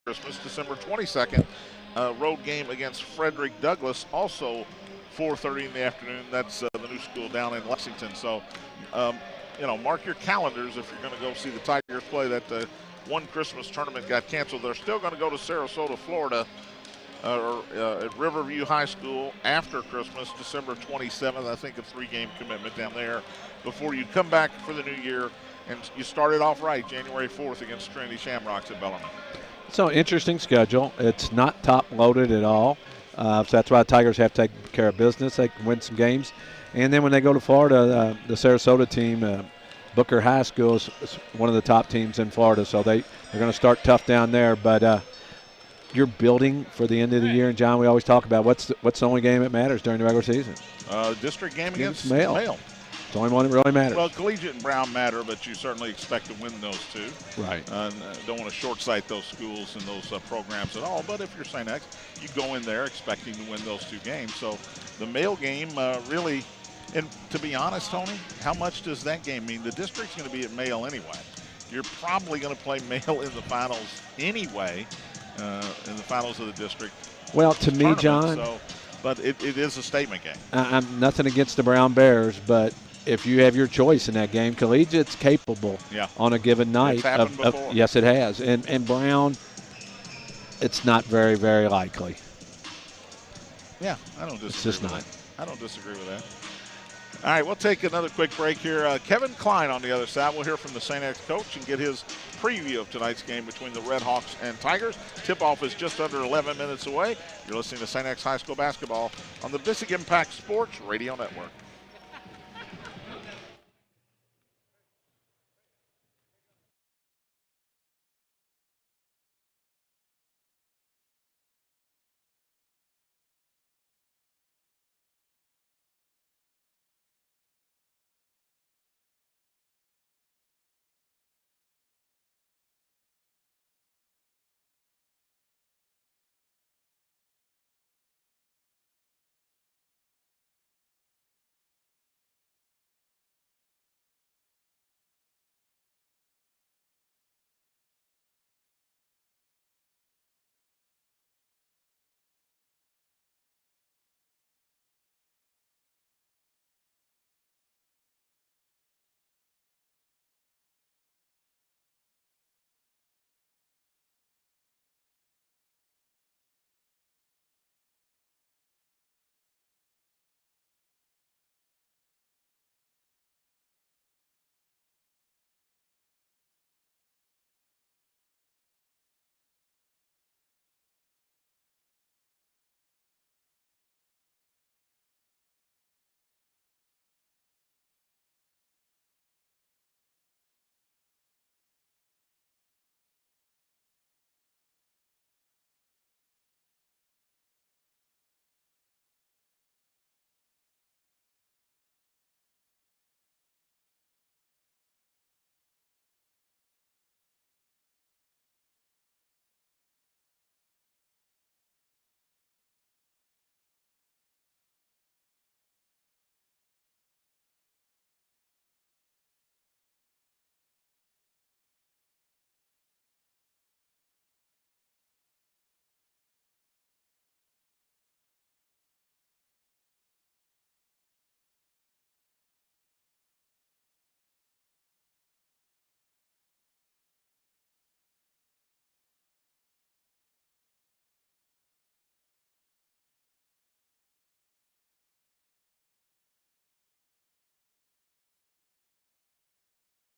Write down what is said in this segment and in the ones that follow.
Christmas, December 22nd, road game against Frederick Douglass, also 4:30 in the afternoon. That's the new school down in Lexington. So, mark your calendars if you're going to go see the Tigers play. That one Christmas tournament got canceled. They're still going to go to Sarasota, Florida, at Riverview High School after Christmas, December 27th. I think a 3-game commitment down there before you come back for the new year. And you started off right, January 4th against Trinity Shamrocks at Bellarmine. So, interesting schedule. It's not top-loaded at all. So that's why the Tigers have to take care of business. They can win some games. And then when they go to Florida, the Sarasota team, Booker High School, is one of the top teams in Florida. So they're going to start tough down there. But you're building for the end of the year. And, John, we always talk about what's the only game that matters during the regular season? District game against Male. It's the only one that really matters. Well, Collegiate and Brown matter, but you certainly expect to win those two. Right. Don't want to short-sight those schools and those programs at all. But if you're St. X, you go in there expecting to win those 2 games. So the Male game really, and to be honest, Tony, how much does that game mean? The district's going to be at Male anyway. You're probably going to play Male in the finals anyway, in the finals of the district. Well, to me, John. But it is a statement game. I'm nothing against the Brown Bears, but if you have your choice in that game, Collegiate's capable on a given night. It's happened before. Yes, it has. And Brown, it's not very, very likely. Yeah, I don't disagree. It's just with not. That. I don't disagree with that. All right, we'll take another quick break here. Kevin Klein on the other side. We'll hear from the St. X coach and get his preview of tonight's game between the Red Hawks and Tigers. Tip-off is just under 11 minutes away. You're listening to St. X High School basketball on the Bissig Impact Sports Radio Network.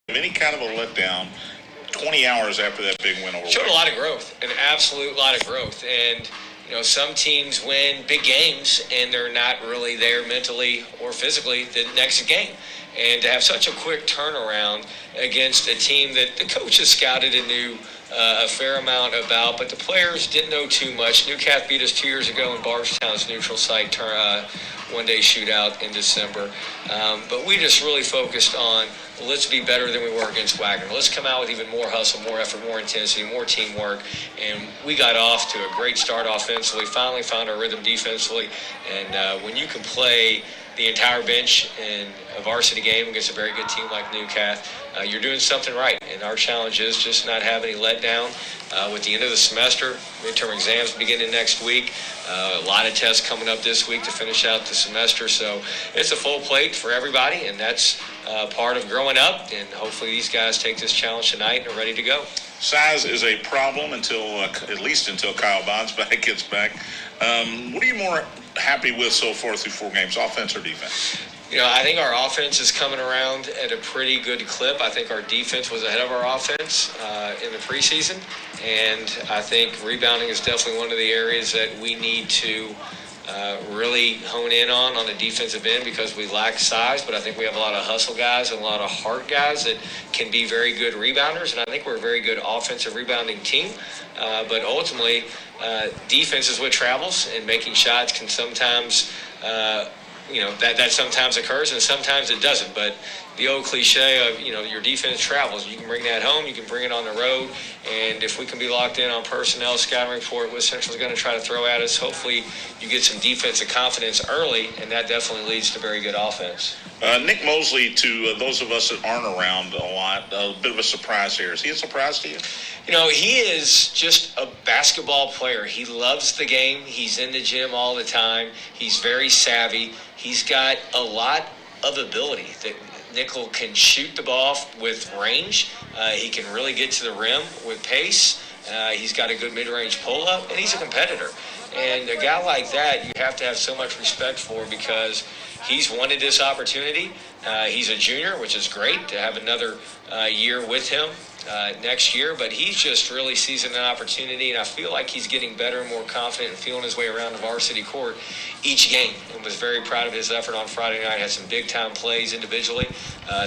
Any kind of a letdown 20 hours after that big win over showed a lot of growth, an absolute lot of growth. And some teams win big games and they're not really there mentally or physically the next game. And to have such a quick turnaround against a team that the coaches scouted and knew a fair amount about, but the players didn't know too much. Newcastle beat us 2 years ago in Bardstown's neutral site one-day shootout in December. But we just really focused on let's be better than we were against Wagner. Let's come out with even more hustle, more effort, more intensity, more teamwork. And we got off to a great start offensively, finally found our rhythm defensively. And when you can play the entire bench in a varsity game against a very good team like Newcath, you're doing something right. And our challenge is just not have any letdown. With the end of the semester, midterm exams beginning next week, a lot of tests coming up this week to finish out the semester. So it's a full plate for everybody, and that's part of growing up. And hopefully these guys take this challenge tonight and are ready to go. Size is a problem until at least until Kyle Bonsback gets back. What are you more happy with so far through 4 games, offense or defense? You know, I think our offense is coming around at a pretty good clip. I think our defense was ahead of our offense in the preseason. And I think rebounding is definitely one of the areas that we need to really hone in on the defensive end because we lack size. But I think we have a lot of hustle guys and a lot of heart guys that can be very good rebounders. And I think we're a very good offensive rebounding team. But ultimately, defense is what travels, and making shots can sometimes that sometimes occurs and sometimes it doesn't. But the old cliche of, your defense travels. You can bring that home, you can bring it on the road. And if we can be locked in on personnel, scouting report, what Central's going to try to throw at us, hopefully you get some defensive confidence early, and that definitely leads to very good offense. Nick Mosely, to those of us that aren't around a lot, a bit of a surprise here. Is he a surprise to you? He is just a basketball player. He loves the game. He's in the gym all the time. He's very savvy. He's got a lot of ability. That Nickel can shoot the ball with range. He can really get to the rim with pace. He's got a good mid-range pull-up, and he's a competitor. And a guy like that, you have to have so much respect for because he's wanted this opportunity. He's a junior, which is great to have another year with him next year, but he just really sees an opportunity, and I feel like he's getting better and more confident and feeling his way around the varsity court each game, and was very proud of his effort on Friday night. Had some big-time plays individually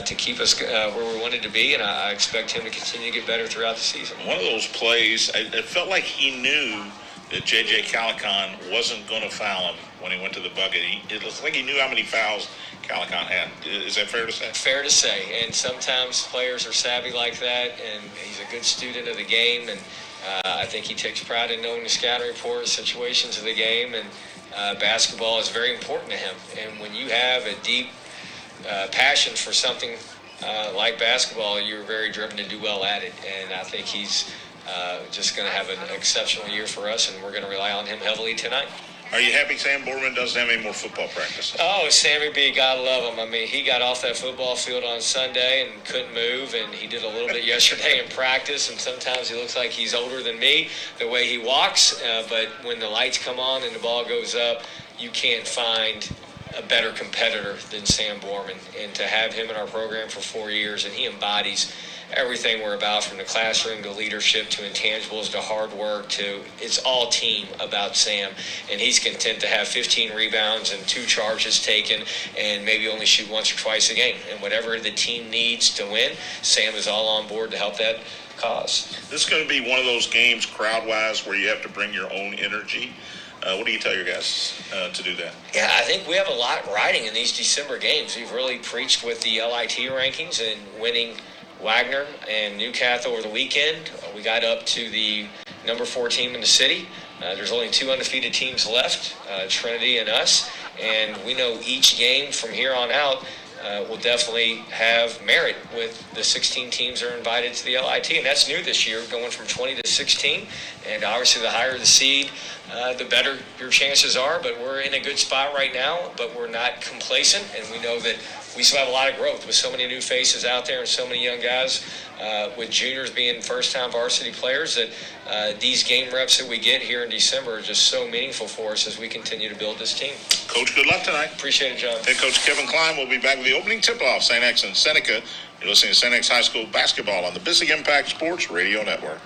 to keep us where we wanted to be, and I expect him to continue to get better throughout the season. One of those plays, it felt like he knew that J.J. Calican wasn't going to foul him when he went to the bucket. It looks like he knew how many fouls Calican had. Is that fair to say? Fair to say. And sometimes players are savvy like that, and he's a good student of the game. And I think he takes pride in knowing the scouting report, situations of the game, and basketball is very important to him. And when you have a deep passion for something like basketball, you're very driven to do well at it. And I think he's just going to have an exceptional year for us, and we're going to rely on him heavily tonight. Are you happy Sam Borman doesn't have any more football practice? Oh, Sammy B, God love him. I mean, he got off that football field on Sunday and couldn't move, and he did a little bit yesterday in practice, and sometimes he looks like he's older than me, the way he walks. But when the lights come on and the ball goes up, you can't find a better competitor than Sam Borman. And to have him in our program for 4 years, and he embodies everything we're about, from the classroom to leadership to intangibles to hard work to it's all team about Sam. And he's content to have 15 rebounds and 2 charges taken and maybe only shoot once or twice a game. And whatever the team needs to win, Sam is all on board to help that cause. This is going to be one of those games crowd-wise where you have to bring your own energy. What do you tell your guys to do that? Yeah, I think we have a lot riding in these December games. We've really preached with the LIT rankings and winning Wagner and Newcath over the weekend. We got up to the number 4 team in the city. There's only 2 undefeated teams left, Trinity and us. And we know each game from here on out will definitely have merit with the 16 teams that are invited to the LIT. And that's new this year, going from 20 to 16. And obviously the higher the seed, the better your chances are. But we're in a good spot right now, but we're not complacent. And we know that we still have a lot of growth with so many new faces out there and so many young guys, with juniors being first-time varsity players, that these game reps that we get here in December are just so meaningful for us as we continue to build this team. Coach, good luck tonight. Appreciate it, John. Head coach Kevin Klein will be back with the opening tip-off, St. X and Seneca. You're listening to St. X High School basketball on the Bissig Impact Sports Radio Network.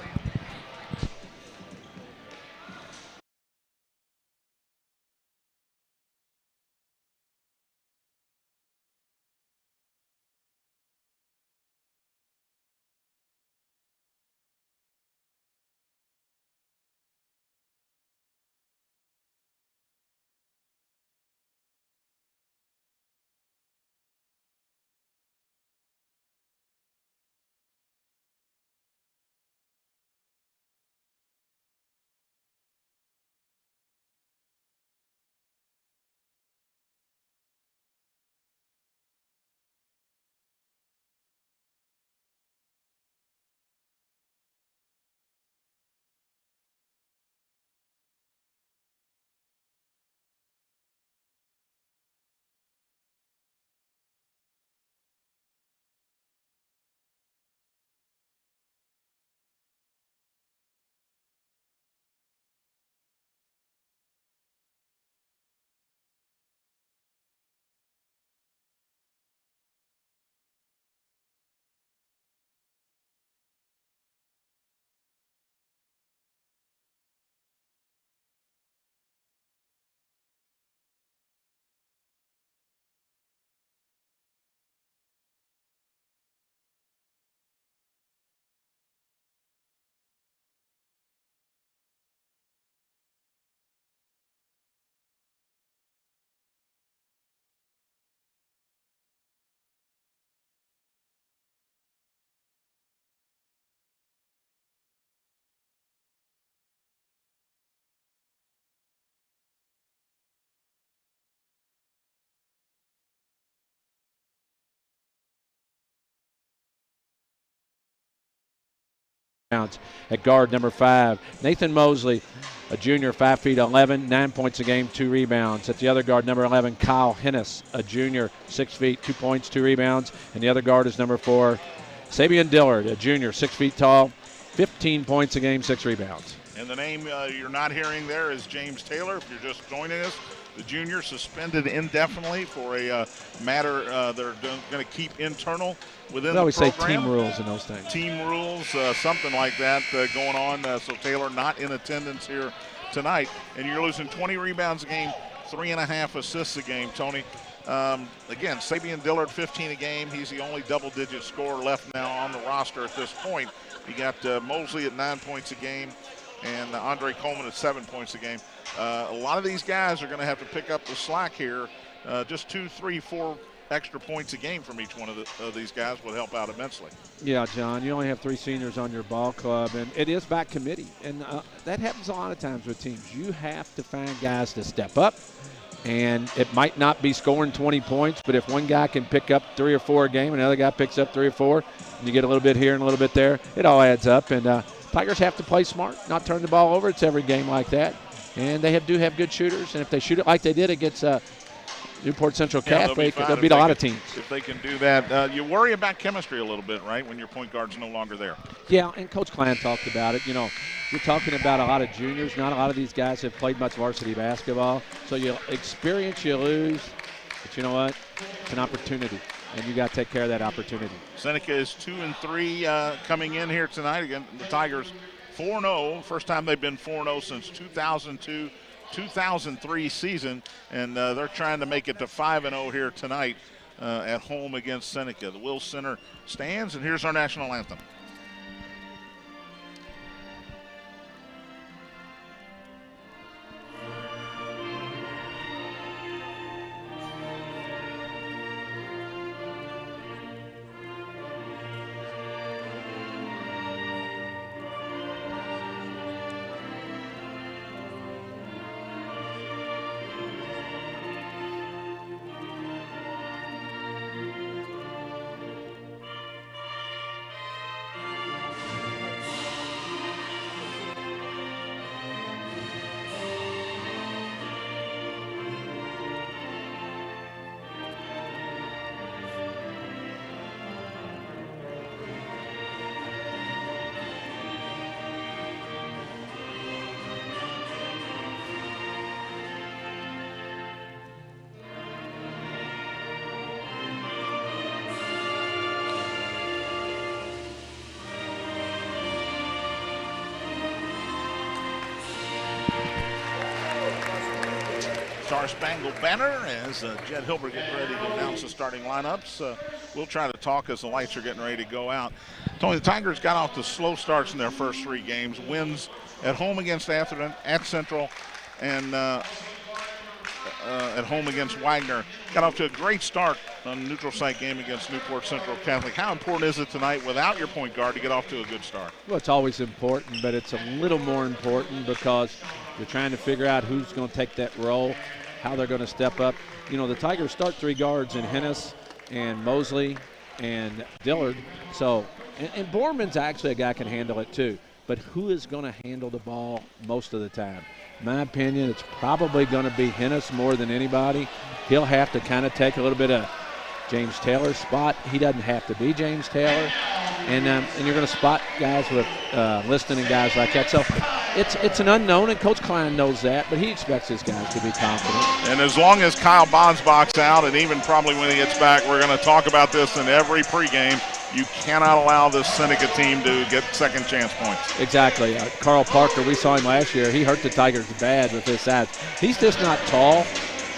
rebounds. At guard, number 5, Nathan Mosely, a junior, 5 feet 11, 9 points a game, 2 rebounds. At the other guard, number 11, Kyle Hennis, a junior, 6 feet, 2 points, 2 rebounds. And the other guard is number 4, Sabian Dillard, a junior, 6 feet tall, 15 points a game, 6 rebounds. And the name you're not hearing there is James Taylor. If you're just joining us, the junior suspended indefinitely for a matter they're going to keep internal within the program. They always say team rules and those things. Team rules, something like that going on. So Taylor not in attendance here tonight. And you're losing 20 rebounds a game, 3.5 assists a game, Tony. Again, Sabian Dillard, 15 a game. He's the only double-digit scorer left now on the roster at this point. You got Mosely at 9 points a game and Andre Coleman at 7 points a game. A lot of these guys are going to have to pick up the slack here. Just 2, 3, 4 extra points a game from each one of these guys would help out immensely. Yeah, John, you only have 3 seniors on your ball club, and it is by committee. And that happens a lot of times with teams. You have to find guys to step up, and it might not be scoring 20 points, but if one guy can pick up 3 or 4 a game and another guy picks up 3 or 4, and you get a little bit here and a little bit there, it all adds up. And Tigers have to play smart, not turn the ball over. It's every game like that. And they do have good shooters, and if they shoot it like they did against Newport Central Catholic, they'll beat a lot of teams. If they can do that. You worry about chemistry a little bit, right, when your point guard's no longer there. Yeah, and Coach Klein talked about it. You know, you're talking about a lot of juniors. Not a lot of these guys have played much varsity basketball. So you experience, you lose. But you know what? It's an opportunity, and you got to take care of that opportunity. Seneca is 2-3 coming in here tonight. Again, the Tigers 4-0. First time they've been 4-0 since 2002-2003 season, and they're trying to make it to 5-0 here tonight at home against Seneca. The Will Center stands, and here's our national anthem. Star Spangled Banner as Jed Hilbert getting ready to announce the starting lineups. We'll try to talk as the lights are getting ready to go out. Tony, the Tigers got off to slow starts in their first 3 games. Wins at home against Atherton, at Central, and at home against Wagner. Got off to a great start on a neutral site game against Newport Central Catholic. How important is it tonight without your point guard to get off to a good start? Well, it's always important, but it's a little more important because you're trying to figure out who's going to take that role, how they're going to step up. You know, the Tigers start 3 guards in Hennis and Mosely and Dillard. So, and Borman's actually a guy who can handle it too. But who is going to handle the ball most of the time? In my opinion, it's probably going to be Hennis more than anybody. He'll have to kind of take a little bit of James Taylor's spot. He doesn't have to be James Taylor. And you're going to spot guys with Liston and guys like that. So it's an unknown, and Coach Klein knows that, but he expects his guys to be confident. And as long as Kyle Bonsbach's out, and even probably when he gets back, we're going to talk about this in every pregame, you cannot allow this Seneca team to get second chance points. Exactly. Carl Parker, we saw him last year. He hurt the Tigers bad with his size. He's just not tall.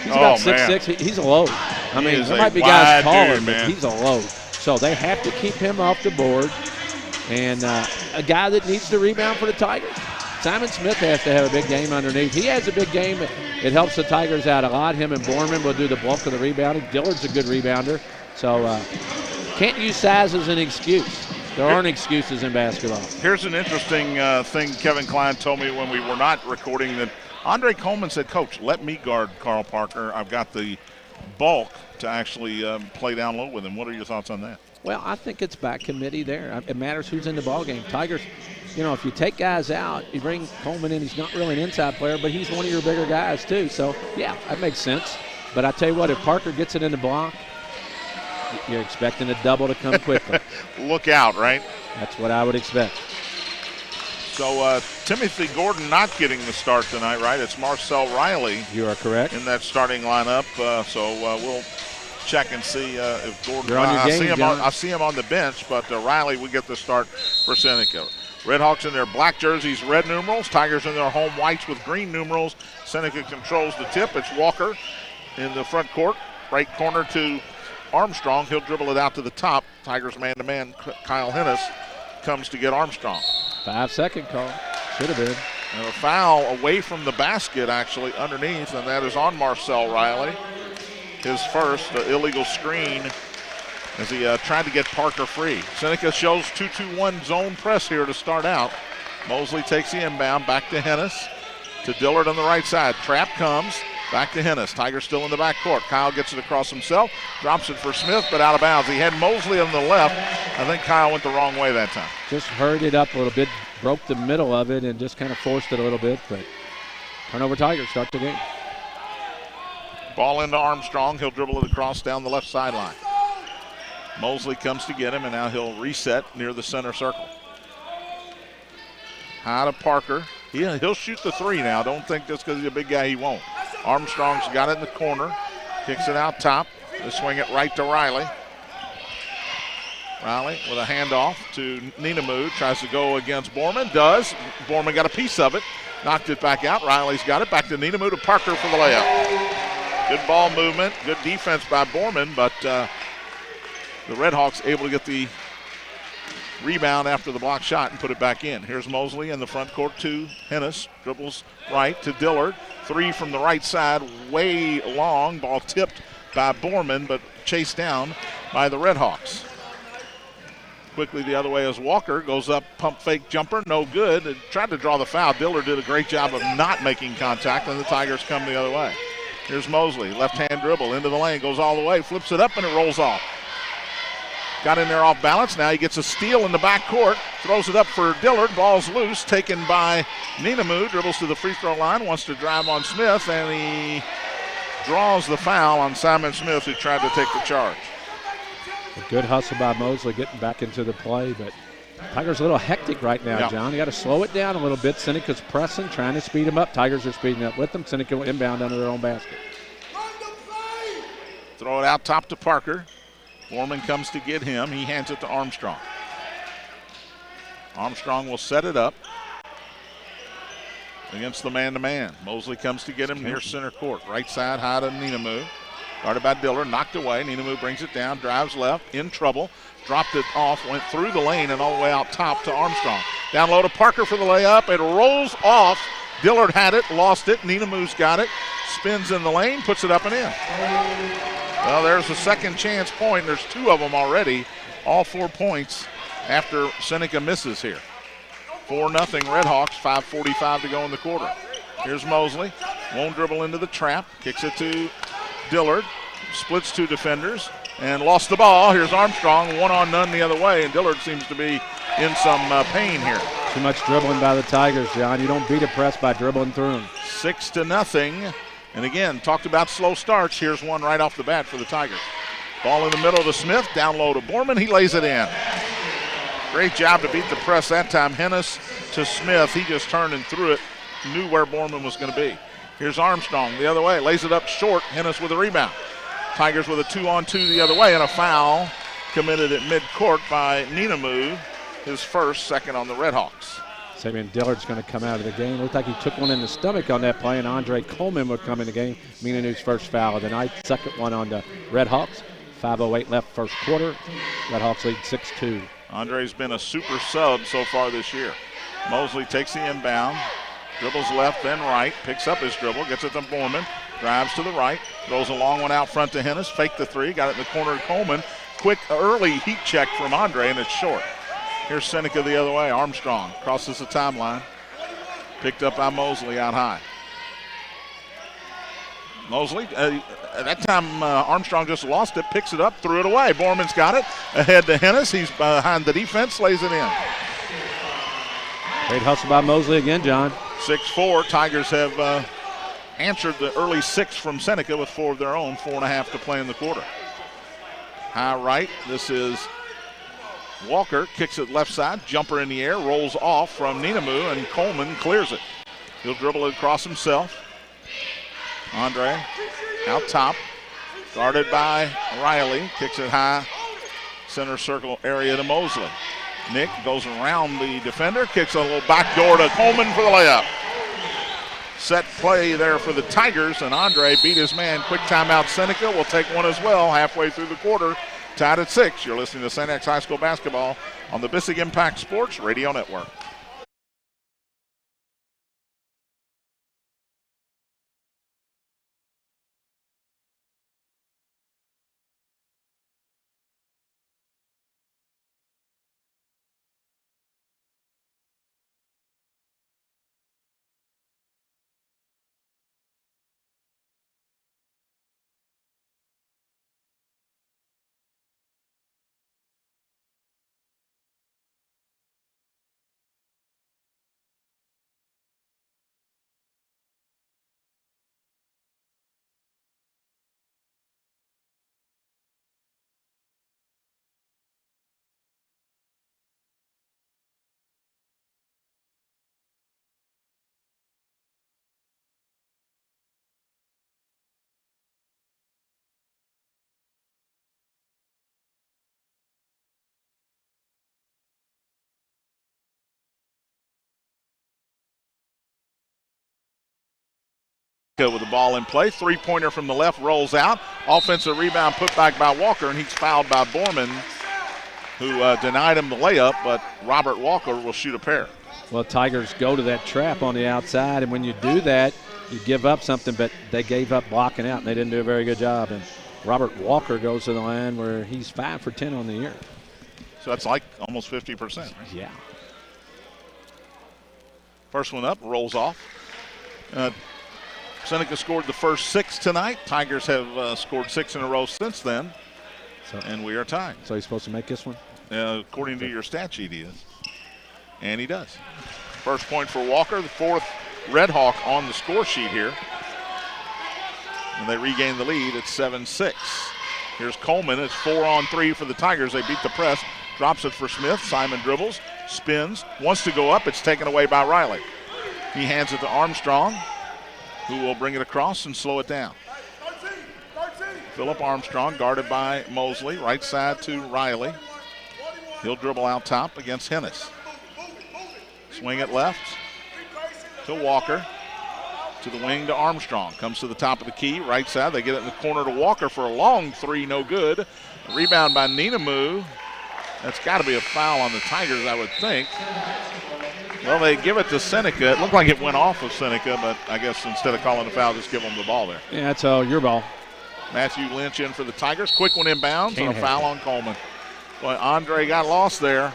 He's about 6'6". He's a load. I mean, there might be guys taller, but he's a load. So they have to keep him off the board. And a guy that needs to rebound for the Tigers, Simon Smith has to have a big game underneath. He has a big game. It helps the Tigers out a lot. Him and Borman will do the bulk of the rebounding. Dillard's a good rebounder. So can't use size as an excuse. There aren't excuses in basketball. Here's an interesting thing Kevin Klein told me when we were not recording, that Andre Coleman said, Coach, let me guard Carl Parker. I've got the bulk to actually play down low with him. What are your thoughts on that? Well, I think it's by committee there. It matters who's in the ball game. Tigers you know, if you take guys out, you bring Coleman in, he's not really an inside player, but he's one of your bigger guys too. So, yeah, that makes sense. But I tell you what, if Parker gets it in the block, you're expecting a double to come quickly. Look out, right? That's what I would expect. So Timothy Gordon not getting the start tonight, right? It's Marcel Riley. You are correct. In that starting lineup. So we'll check and see if Gordon. You're on your game, I see him on the bench, but Riley will get the start for Seneca. Redhawks in their black jerseys, red numerals. Tigers in their home whites with green numerals. Seneca controls the tip. It's Walker in the front court. Right corner to Armstrong. He'll dribble it out to the top. Tigers man-to-man. Kyle Hennis comes to get Armstrong. 5-second call. Should have been. And a foul away from the basket, actually, underneath, and that is on Marcel Riley. His first illegal screen as he tried to get Parker free. Seneca shows 2-2-1 zone press here to start out. Mosely takes the inbound, back to Hennis, to Dillard on the right side. Trap comes, back to Hennis. Tigers still in the backcourt. Kyle gets it across himself, drops it for Smith, but out of bounds. He had Mosely on the left. I think Kyle went the wrong way that time. Just hurried it up a little bit, broke the middle of it, and just kind of forced it a little bit, but turnover Tigers start the game. Ball into Armstrong. He'll dribble it across down the left sideline. Mosely comes to get him, and now he'll reset near the center circle. High to Parker. He'll shoot the three now. Don't think just because he's a big guy he won't. Armstrong's got it in the corner. Kicks it out top. They swing it right to Riley. Riley with a handoff to Ninamu. Tries to go against Borman. Does. Borman got a piece of it. Knocked it back out. Riley's got it. Back to Ninamu to Parker for the layup. Good ball movement. Good defense by Borman, but the Redhawks able to get the rebound after the block shot and put it back in. Here's Mosely in the front court to Hennis. Dribbles right to Dillard. Three from the right side, way long. Ball tipped by Borman, but chased down by the Redhawks. Quickly the other way as Walker goes up, pump fake jumper, no good. And tried to draw the foul. Dillard did a great job of not making contact, and the Tigers come the other way. Here's Mosely, left-hand dribble into the lane, goes all the way, flips it up, and it rolls off. Got in there off balance. Now he gets a steal in the backcourt, throws it up for Dillard. Ball's loose, taken by Ninamu. Dribbles to the free throw line, wants to drive on Smith, and he draws the foul on Simon Smith, who tried to take the charge. A good hustle by Mosely getting back into the play, but Tigers a little hectic right now, John. You got to slow it down a little bit. Seneca's pressing, trying to speed him up. Tigers are speeding up with them. Seneca will inbound under their own basket. Throw it out top to Parker. Foreman comes to get him. He hands it to Armstrong. Armstrong will set it up against the man-to-man. Mosely comes to get him near center court. Right side, high to Ninamu. Guarded by Dillard, knocked away. Ninamu brings it down, drives left, in trouble. Dropped it off, went through the lane and all the way out top to Armstrong. Down low to Parker for the layup. It rolls off. Dillard had it, lost it. Ninamu's got it. Spins in the lane, puts it up and in. Well, there's a second chance point. There's two of them already. All 4 points after Seneca misses here. 4-0 Redhawks, 5:45 to go in the quarter. Here's Mosely. Won't dribble into the trap. Kicks it to Dillard. Splits two defenders and lost the ball. Here's Armstrong, one on none the other way, and Dillard seems to be in some pain here. Too much dribbling by the Tigers, John. You don't beat a press by dribbling through them. 6-0. And again, talked about slow starts. Here's one right off the bat for the Tigers. Ball in the middle to Smith, down low to Borman. He lays it in. Great job to beat the press that time. Hennis to Smith. He just turned and threw it. Knew where Borman was going to be. Here's Armstrong the other way. Lays it up short. Hennis with a rebound. Tigers with a 2-on-2 the other way, and a foul committed at midcourt by Ninamu. His first, second on the Redhawks. Sabian Dillard's going to come out of the game. Looked like he took one in the stomach on that play, and Andre Coleman would come in the game. Ninamu's first foul of the night. Second one on the Redhawks. 5:08 left first quarter. Redhawks lead 6-2. Andre's been a super sub so far this year. Mosely takes the inbound. Dribbles left, then right. Picks up his dribble. Gets it to Borman. Drives to the right. Throws a long one out front to Hennis. Fake the three. Got it in the corner to Coleman. Quick early heat check from Andre, and it's short. Here's Seneca the other way. Armstrong crosses the timeline. Picked up by Mosely out high. Mosely, at that time Armstrong just lost it, picks it up, threw it away. Borman's got it. Ahead to Hennis. He's behind the defense, lays it in. Great hustle by Mosely again, John. 6-4. Tigers have answered the early 6 from Seneca with 4 of their own. 4.5 to play in the quarter. High right. This is Walker. Kicks it left side. Jumper in the air. Rolls off from Ninamu, and Coleman clears it. He'll dribble it across himself. Andre out top. Guarded by Riley. Kicks it high. Center circle area to Mosely. Nick goes around the defender. Kicks a little backdoor to Coleman for the layup. Set play there for the Tigers, and Andre beat his man. Quick timeout. Seneca will take one as well halfway through the quarter. Tied at 6. You're listening to St. X High School basketball on the Bissig Impact Sports Radio Network. With the ball in play. Three-pointer from the left rolls out. Offensive rebound put back by Walker, and he's fouled by Borman, who denied him the layup, but Robert Walker will shoot a pair. Well, Tigers go to that trap on the outside, and when you do that, you give up something, but they gave up blocking out, and they didn't do a very good job. And Robert Walker goes to the line where he's 5 for 10 on the year. So that's like almost 50%. Right? Yeah. First one up, rolls off. Seneca scored the first 6 tonight. Tigers have scored 6 in a row since then, and we are tied. So he's supposed to make this one? According to your stat sheet, he is. And he does. First point for Walker, the 4th Red Hawk on the score sheet here. And they regain the lead at 7-6. Here's Coleman. It's 4-on-3 for the Tigers. They beat the press. Drops it for Smith. Simon dribbles, spins, wants to go up. It's taken away by Riley. He hands it to Armstrong, who will bring it across and slow it down. Philip Armstrong guarded by Mosely. Right side to Riley. He'll dribble out top against Hennis. Swing it left to Walker. To the wing to Armstrong. Comes to the top of the key. Right side. They get it in the corner to Walker for a long 3. No good. Rebound by Ninamu. That's got to be a foul on the Tigers, I would think. Well, they give it to Seneca. It looked like it went off of Seneca, but I guess instead of calling the foul, just give them the ball there. Yeah, that's your ball. Matthew Lynch in for the Tigers. Quick one inbounds and a foul on Coleman. Boy, Andre got lost there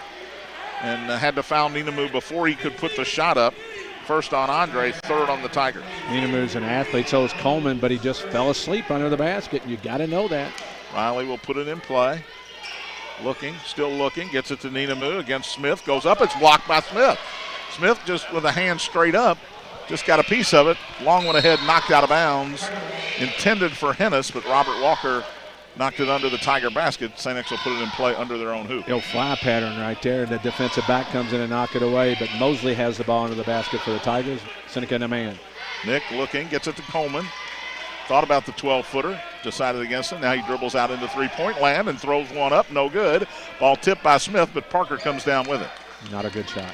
and had to foul Ninamu before he could put the shot up. First on Andre, 3rd on the Tigers. Ninamu's an athlete, so is Coleman, but he just fell asleep under the basket. You got to know that. Riley will put it in play. Looking, still looking, gets it to Ninamu against Smith. Goes up, it's blocked by Smith. Smith just with a hand straight up, just got a piece of it. Long one ahead, knocked out of bounds. Intended for Hennis, but Robert Walker knocked it under the Tiger basket. St. X will put it in play under their own hoop. Fly pattern right there, and the defensive back comes in and knock it away, but Mosely has the ball under the basket for the Tigers. Seneca in a man. Nick looking, gets it to Coleman. Thought about the 12-footer, decided against it. Now he dribbles out into three-point land and throws one up, no good. Ball tipped by Smith, but Parker comes down with it. Not a good shot.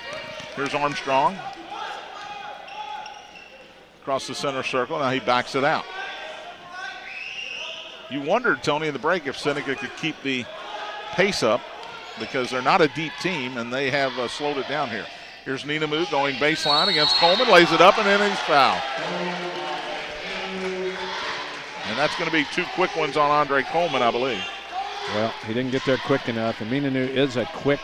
Here's Armstrong. Across the center circle, now he backs it out. You wondered, Tony, in the break if Seneca could keep the pace up because they're not a deep team and they have slowed it down here. Here's Ninamu going baseline against Coleman, lays it up, and then he's fouled. And that's going to be 2 quick ones on Andre Coleman, I believe. Well, he didn't get there quick enough. And Ninamu is a quick,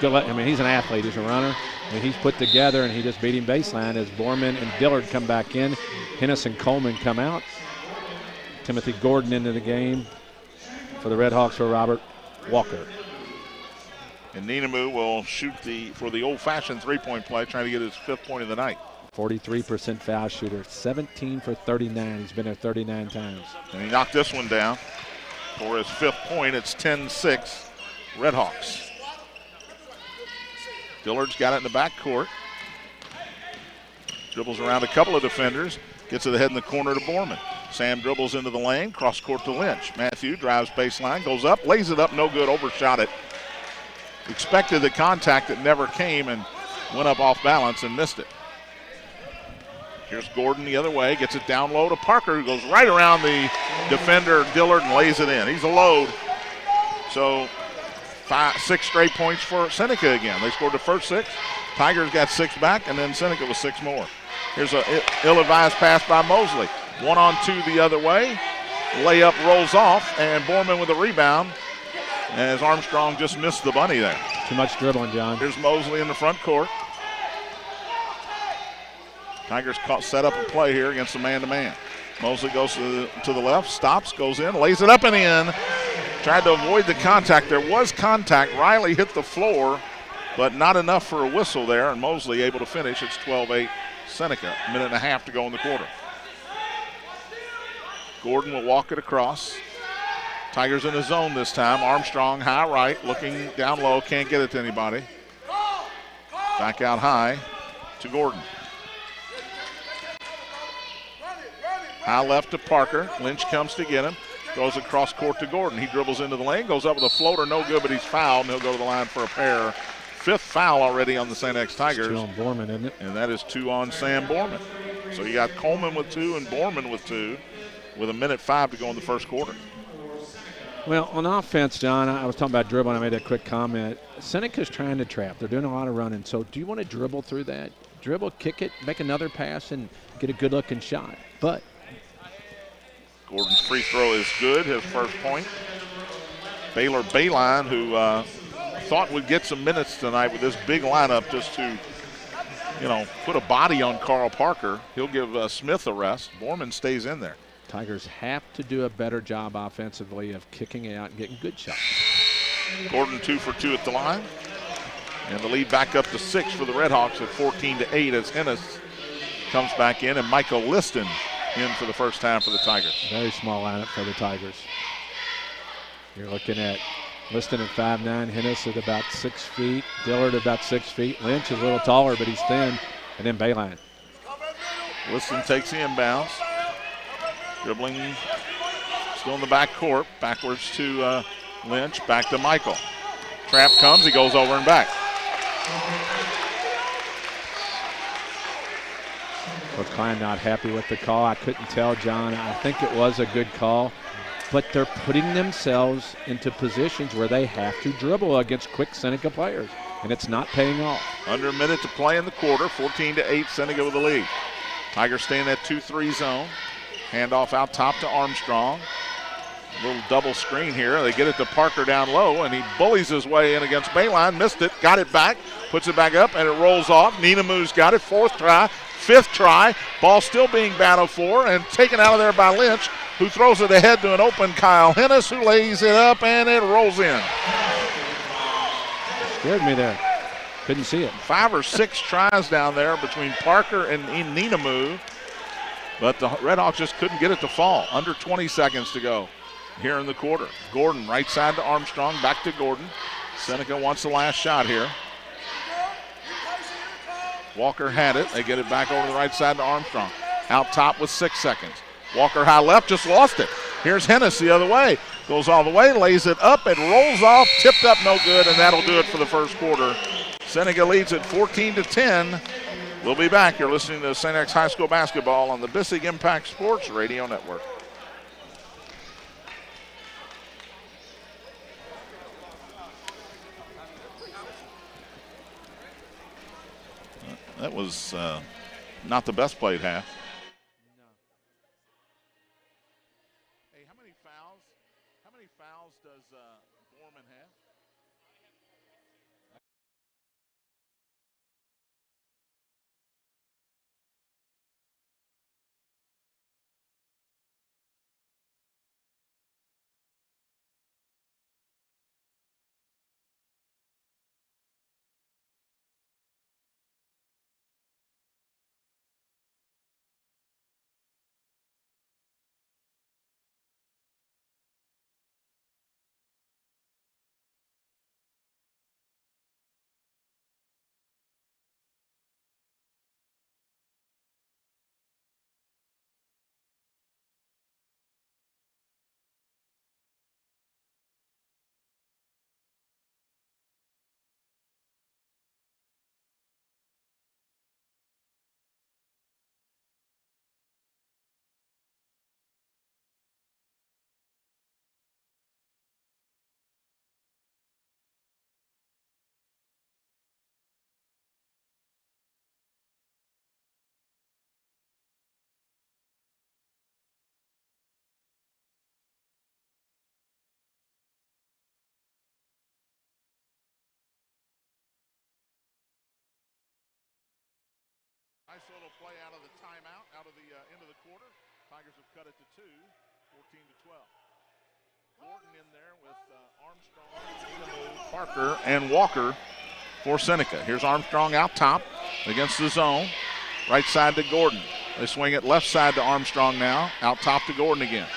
he's an athlete. He's a runner. And he's put together, and he just beat him baseline as Borman and Dillard come back in. Hennis and Coleman come out. Timothy Gordon into the game for the Red Hawks for Robert Walker. And Ninamu will shoot for the old-fashioned three-point play, trying to get his 5th point of the night. 43% foul shooter, 17 for 39. He's been there 39 times. And he knocked this one down for his 5th point. It's 10-6 Redhawks. Dillard's got it in the backcourt. Dribbles around a couple of defenders. Gets it ahead in the corner to Borman. Sam dribbles into the lane, cross court to Lynch. Matthew drives baseline, goes up, lays it up, no good, overshot it. Expected the contact that never came and went up off balance and missed it. Here's Gordon the other way, gets it down low to Parker, who goes right around the defender, Dillard, and lays it in. He's a load. So 6 straight points for Seneca again. They scored the first 6. Tigers got 6 back, and then Seneca with 6 more. Here's an ill-advised pass by Mosely. 1-on-2 the other way. Layup rolls off, and Borman with a rebound as Armstrong just missed the bunny there. Too much dribbling, John. Here's Mosely in the front court. Tigers set up a play here against the man-to-man. Mosely goes to the left, stops, goes in, lays it up and in. Tried to avoid the contact. There was contact. Riley hit the floor, but not enough for a whistle there, and Mosely able to finish. It's 12-8 Seneca. A minute and a half to go in the quarter. Gordon will walk it across. Tigers in the zone this time. Armstrong high right, looking down low, can't get it to anybody. Back out high to Gordon. High left to Parker. Lynch comes to get him. Goes across court to Gordon. He dribbles into the lane, goes up with a floater, no good, but he's fouled, and he'll go to the line for a pair. 5th foul already on the St. X Tigers. 2 on Borman, isn't it? And that is 2 on Sam Borman. So you got Coleman with 2 and Borman with 2 with 1:05 to go in the first quarter. Well, on offense, John, I was talking about dribbling. I made a quick comment. Seneca's trying to trap. They're doing a lot of running. So do you want to dribble through that? Dribble, kick it, make another pass, and get a good-looking shot. But Gordon's free throw is good, his first point. Baylor Bayline, who thought would get some minutes tonight with this big lineup just to, put a body on Carl Parker. He'll give Smith a rest. Borman stays in there. Tigers have to do a better job offensively of kicking out and getting good shots. Gordon 2 for 2 at the line. And the lead back up to 6 for the Redhawks at 14-8 as Hennis comes back in, and Michael Liston in for the first time for the Tigers. Very small lineup for the Tigers. You're looking at Liston at 5'9", Hennis at about 6 feet, Dillard at about 6 feet. Lynch is a little taller, but he's thin. And then Bayline. Liston takes the inbounds. Dribbling, still in the back court. Backwards to Lynch, back to Michael. Trap comes, he goes over and back. Coach Klein not happy with the call. I couldn't tell, John. I think it was a good call. But they're putting themselves into positions where they have to dribble against quick Seneca players, and it's not paying off. Under a minute to play in the quarter, 14-8, Seneca with the lead. Tigers stay in that 2-3 zone. Handoff out top to Armstrong. A little double screen here. They get it to Parker down low, and he bullies his way in against Bayline. Missed it, got it back, puts it back up, and it rolls off. Ninamu's got it, 4th try, 5th try. Ball still being battled for and taken out of there by Lynch, who throws it ahead to an open Kyle Hennis, who lays it up, and it rolls in. Scared me there. Couldn't see it. 5 or 6 tries down there between Parker and Ninamu, but the Redhawks just couldn't get it to fall. Under 20 seconds to go here in the quarter. Gordon right side to Armstrong, back to Gordon. Seneca wants the last shot here. Walker had it. They get it back over to the right side to Armstrong. Out top with 6 seconds. Walker high left, just lost it. Here's Hennis the other way. Goes all the way, lays it up, it rolls off, tipped up, no good, and that'll do it for the first quarter. Seneca leads at 14-10. We'll be back. You're listening to St. X High School basketball on the Bissig Impact Sports Radio Network. That was not the best played half. final play out of the timeout, out of the end of the quarter. Tigers have cut it to 2, 14-12. Gordon in there with Armstrong, Parker, and Walker for Seneca. Here's Armstrong out top against the zone. Right side to Gordon. They swing it left side to Armstrong now. Out top to Gordon again.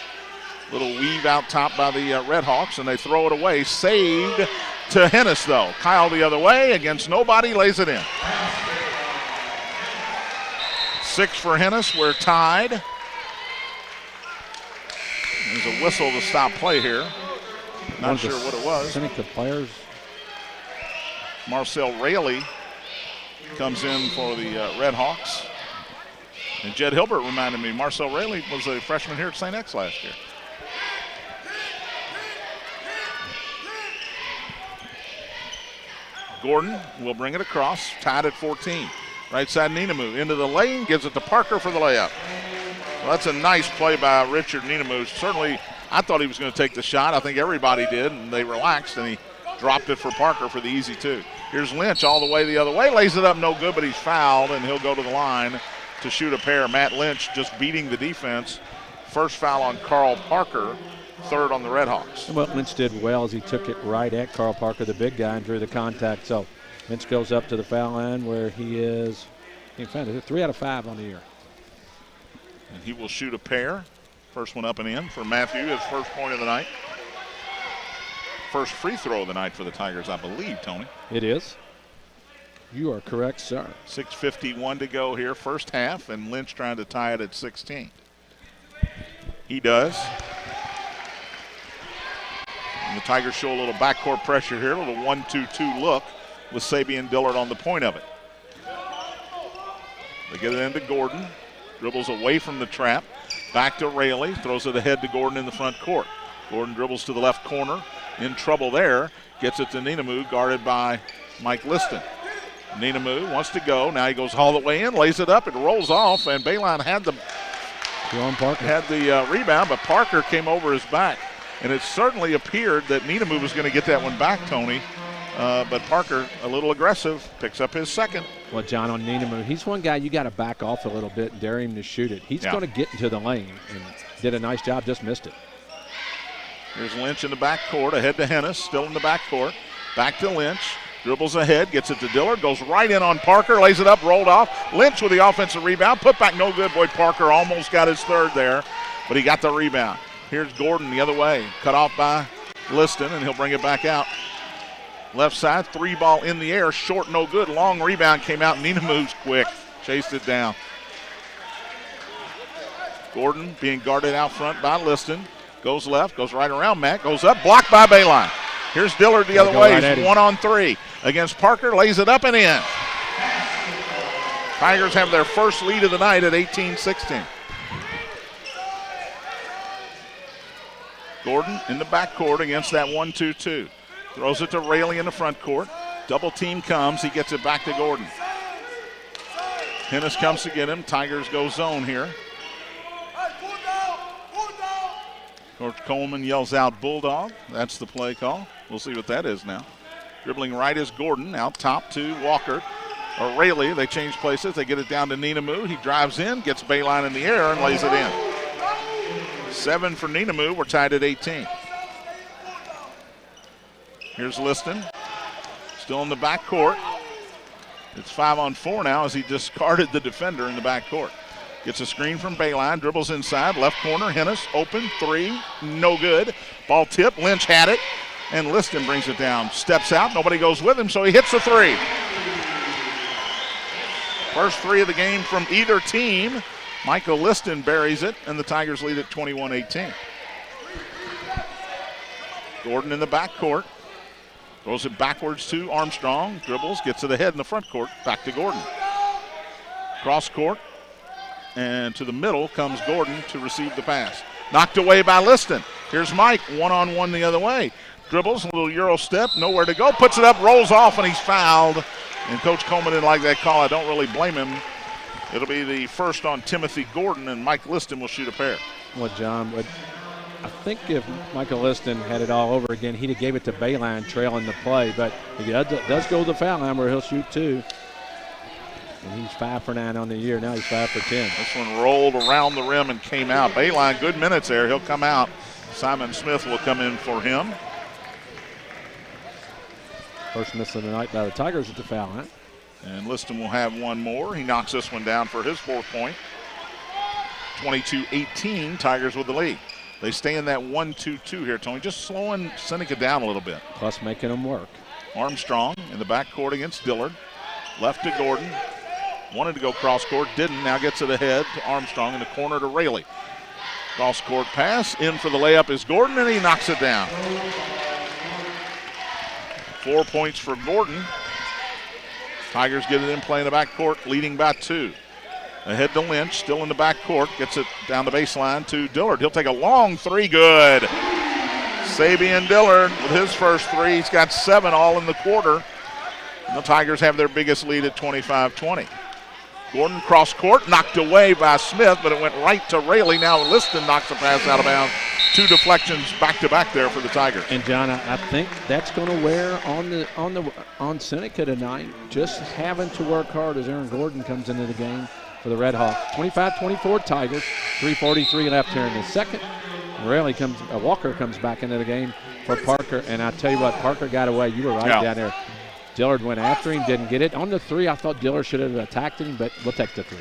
Little weave out top by the Red Hawks, and they throw it away. Saved to Hennis, though. Kyle the other way against nobody, lays it in. 6 for Hennis. We're tied. There's a whistle to stop play here. Not sure what it was. Seneca players. Marcel Raley comes in for the Red Hawks. And Jed Hilbert reminded me, Marcel Raley was a freshman here at St. X last year. Gordon will bring it across, tied at 14. Right side Ninamu into the lane, gives it to Parker for the layup. Well, that's a nice play by Richard Ninamu. Certainly, I thought he was going to take the shot. I think everybody did, and they relaxed, and he dropped it for Parker for the easy 2. Here's Lynch all the way the other way, lays it up no good, but he's fouled, and he'll go to the line to shoot a pair. Matt Lynch just beating the defense. First foul on Carl Parker, third on the Red Hawks. And what Lynch did well is he took it right at Carl Parker, the big guy, and drew the contact. So Lynch goes up to the foul line where he is, he found it, 3 out of 5 on the year. And he will shoot a pair. First one up and in for Matthew, his first point of the night. First free throw of the night for the Tigers, I believe, Tony. It is. You are correct, sir. 6:51 to go here, first half, and Lynch trying to tie it at 16. He does. And the Tigers show a little backcourt pressure here, a little 1-2-2 look with Sabian Dillard on the point of it. They get it into Gordon. Dribbles away from the trap. Back to Raley. Throws it ahead to Gordon in the front court. Gordon dribbles to the left corner. In trouble there. Gets it to Ninamu, guarded by Mike Liston. Ninamu wants to go. Now he goes all the way in, lays it up, it rolls off, and Bayline had the rebound, but Parker came over his back. And it certainly appeared that Ninamu was going to get that one back, Tony. But Parker, a little aggressive, picks up his second. Well, John, on Ninamu, he's one guy you got to back off a little bit and dare him to shoot it. He's going to get into the lane, and did a nice job, just missed it. Here's Lynch in the backcourt, ahead to Hennis, still in the backcourt. Back to Lynch, dribbles ahead, gets it to Dillard, goes right in on Parker, lays it up, rolled off. Lynch with the offensive rebound, put back no good. Boy, Parker almost got his third there, but he got the rebound. Here's Gordon the other way, cut off by Liston, and he'll bring it back out. Left side, 3 ball in the air, short, no good. Long rebound came out. Nina moves quick, chased it down. Gordon being guarded out front by Liston. Goes left, goes right around Matt, goes up, blocked by Bayline. Here's Dillard the other way. He's 1-on-3 against Parker, lays it up and in. Tigers have their first lead of the night at 18-16. Gordon in the backcourt against that 1-2-2. Throws it to Raley in the front court. Double team comes. He gets it back to Gordon. Hennis comes to get him. Tigers go zone here. Coach Coleman yells out Bulldog. That's the play call. We'll see what that is now. Dribbling right is Gordon. Out top to Walker. Or Raley. They change places. They get it down to Ninamu. He drives in, gets Bayline in the air, and lays it in. 7 for Ninamu. We're tied at 18. Here's Liston, still in the backcourt. It's 5-on-4 now as he discarded the defender in the backcourt. Gets a screen from Bayline, dribbles inside, left corner, Hennis, open, 3, no good. Ball tip, Lynch had it, and Liston brings it down. Steps out, nobody goes with him, so he hits the 3. First 3 of the game from either team. Michael Liston buries it, and the Tigers lead at 21-18. Gordon in the backcourt. Throws it backwards to Armstrong. Dribbles, gets it ahead in the front court. Back to Gordon. Cross court. And to the middle comes Gordon to receive the pass. Knocked away by Liston. Here's Mike, 1-on-1 the other way. Dribbles, a little Euro step, nowhere to go. Puts it up, rolls off, and he's fouled. And Coach Coleman didn't like that call. I don't really blame him. It'll be the first on Timothy Gordon, and Mike Liston will shoot a pair. Well, John, I think if Michael Liston had it all over again, he'd have gave it to Bayline trailing the play, but he does go to the foul line where he'll shoot 2. And he's 5 for 9 on the year. Now he's 5 for 10. This one rolled around the rim and came out. Bayline, good minutes there. He'll come out. Simon Smith will come in for him. First miss of the night by the Tigers at the foul line. And Liston will have one more. He knocks this one down for his 4th point. 22-18, Tigers with the lead. They stay in that 1-2-2 here, Tony, just slowing Seneca down a little bit. Plus making them work. Armstrong in the backcourt against Dillard. Left to Gordon. Wanted to go cross court, didn't. Now gets it ahead to Armstrong in the corner to Rayleigh. Cross court pass. In for the layup is Gordon, and he knocks it down. 4 points for Gordon. Tigers get it in play in the backcourt, leading by 2. Ahead to Lynch, still in the backcourt. Gets it down the baseline to Dillard. He'll take a long 3, good. Sabian Dillard with his first 3. He's got 7 all in the quarter. And the Tigers have their biggest lead at 25-20. Gordon cross court, knocked away by Smith, but it went right to Rayleigh. Now Liston knocks the pass out of bounds. 2 deflections back-to-back there for the Tigers. And John, I think that's going to wear on Seneca tonight. Just having to work hard as Aaron Gordon comes into the game for the Red Hawks. 25-24 Tigers. 3:43 left here in the second. Walker comes back into the game for Parker, and I tell you what, Parker got away. You were right down there. Dillard went after him, didn't get it. On the 3, I thought Dillard should have attacked him, but we'll take the 3.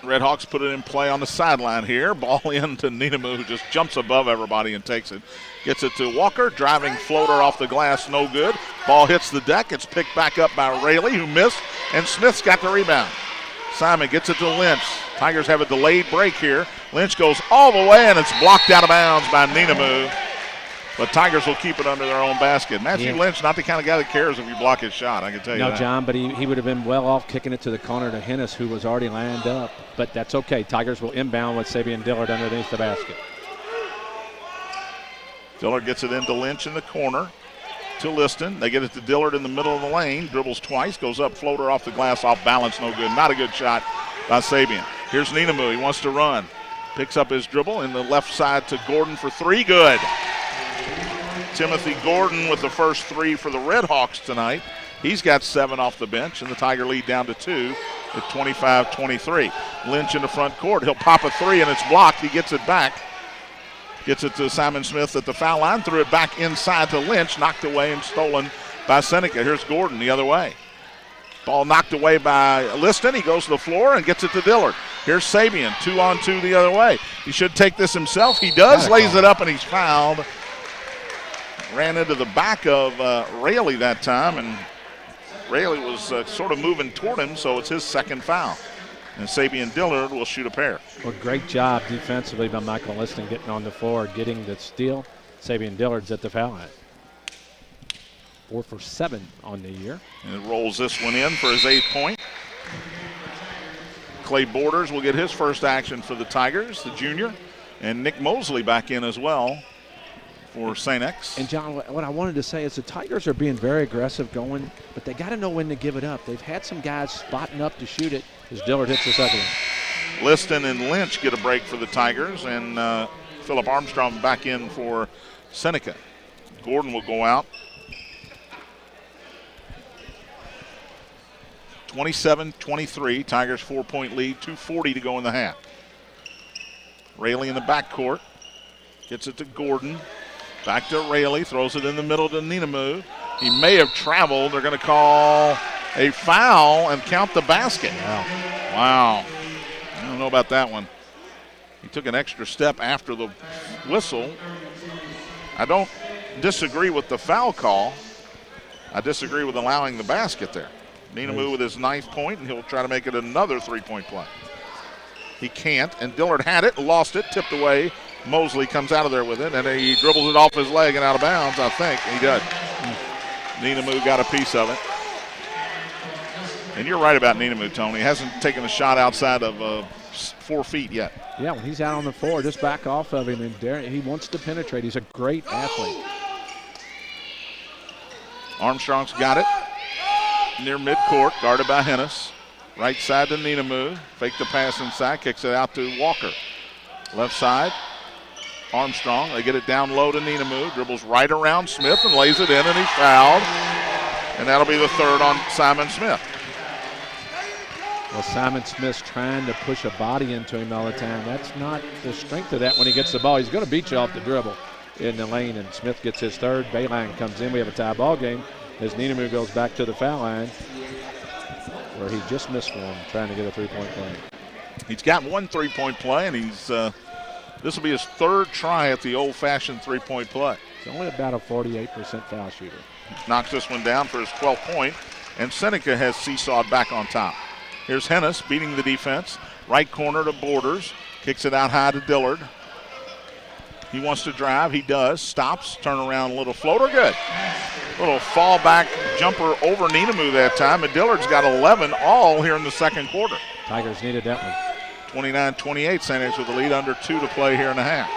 Red Hawks put it in play on the sideline here. Ball in to Ninamu, who just jumps above everybody and takes it. Gets it to Walker, driving floater off the glass, no good. Ball hits the deck. It's picked back up by Rayleigh, who missed, and Smith's got the rebound. Simon gets it to Lynch. Tigers have a delayed break here. Lynch goes all the way, and it's blocked out of bounds by Ninamu. But Tigers will keep it under their own basket. Matthew Lynch, not the kind of guy that cares if you block his shot, I can tell you that. No, John, but he would have been well off kicking it to the corner to Hennis, who was already lined up. But that's okay. Tigers will inbound with Sabian Dillard underneath the basket. Dillard gets it into Lynch in the corner to Liston. They get it to Dillard in the middle of the lane. Dribbles twice, goes up, floater off the glass, off balance, no good. Not a good shot by Sabian. Here's Ninamu. He wants to run. Picks up his dribble in the left side to Gordon for 3, good. Timothy Gordon with the first 3 for the Red Hawks tonight. He's got 7 off the bench, and the Tiger lead down to 2 at 25-23. Lynch in the front court. He'll pop a 3, and it's blocked. He gets it back. Gets it to Simon Smith at the foul line. Threw it back inside to Lynch. Knocked away and stolen by Seneca. Here's Gordon the other way. Ball knocked away by Liston. He goes to the floor and gets it to Dillard. Here's Sabian, 2-on-2 the other way. He should take this himself. He does. Lays it up, and he's fouled. Ran into the back of Rayleigh that time, and Rayleigh was sort of moving toward him, so it's his second foul. And Sabian Dillard will shoot a pair. Well, great job defensively by Michael Liston getting on the floor, getting the steal. Sabian Dillard's at the foul line. 4 for 7 on the year. And it rolls this one in for his 8th point. Clay Borders will get his first action for the Tigers, the junior. And Nick Mosely back in as well for St. X. And John, what I wanted to say is the Tigers are being very aggressive going, but they got to know when to give it up. They've had some guys spotting up to shoot it as Dillard hits the second one. Liston and Lynch get a break for the Tigers, and Philip Armstrong back in for Seneca. Gordon will go out. 27-23, Tigers 4-point lead, 2:40 to go in the half. Rayleigh in the backcourt, gets it to Gordon. Back to Rayleigh, throws it in the middle to Ninamu. He may have traveled. They're going to call a foul and count the basket. Wow. I don't know about that one. He took an extra step after the whistle. I don't disagree with the foul call. I disagree with allowing the basket there. Ninamu with his 9th point, and he'll try to make it another 3-point play. He can't, and Dillard had it, lost it, tipped away. Mosely comes out of there with it, and he dribbles it off his leg and out of bounds, I think. He does. Ninamu got a piece of it. And you're right about Ninamu, Tony. He hasn't taken a shot outside of 4 feet yet. Yeah, when he's out on the floor, just back off of him, and he wants to penetrate. He's a great athlete. Armstrong's got it near midcourt, guarded by Hennis. Right side to Ninamu. Fake the pass inside, kicks it out to Walker. Left side, Armstrong. They get it down low to Ninamu. Dribbles right around Smith and lays it in, and he's fouled. And that'll be the 3rd on Simon Smith. Well, Simon Smith's trying to push a body into him all the time. That's not the strength of that when he gets the ball. He's going to beat you off the dribble in the lane, and Smith gets his third. Bayline comes in. We have a tie ball game as Niedemue goes back to the foul line where he just missed one trying to get a three-point play. He's got one three-point play, and he's this will be his third try at the old-fashioned three-point play. He's only about a 48% foul shooter. Knocks this one down for his 12th point, and Seneca has seesawed back on top. Here's Hennis beating the defense. Right corner to Borders. Kicks it out high to Dillard. He wants to drive. He does. Stops. Turn around. Little floater. Good. Little fallback jumper over Niedemue that time. And Dillard's got 11 all here in the second quarter. Tigers needed that one. 29-28. St. X with the lead. Under 2 to play here in the half.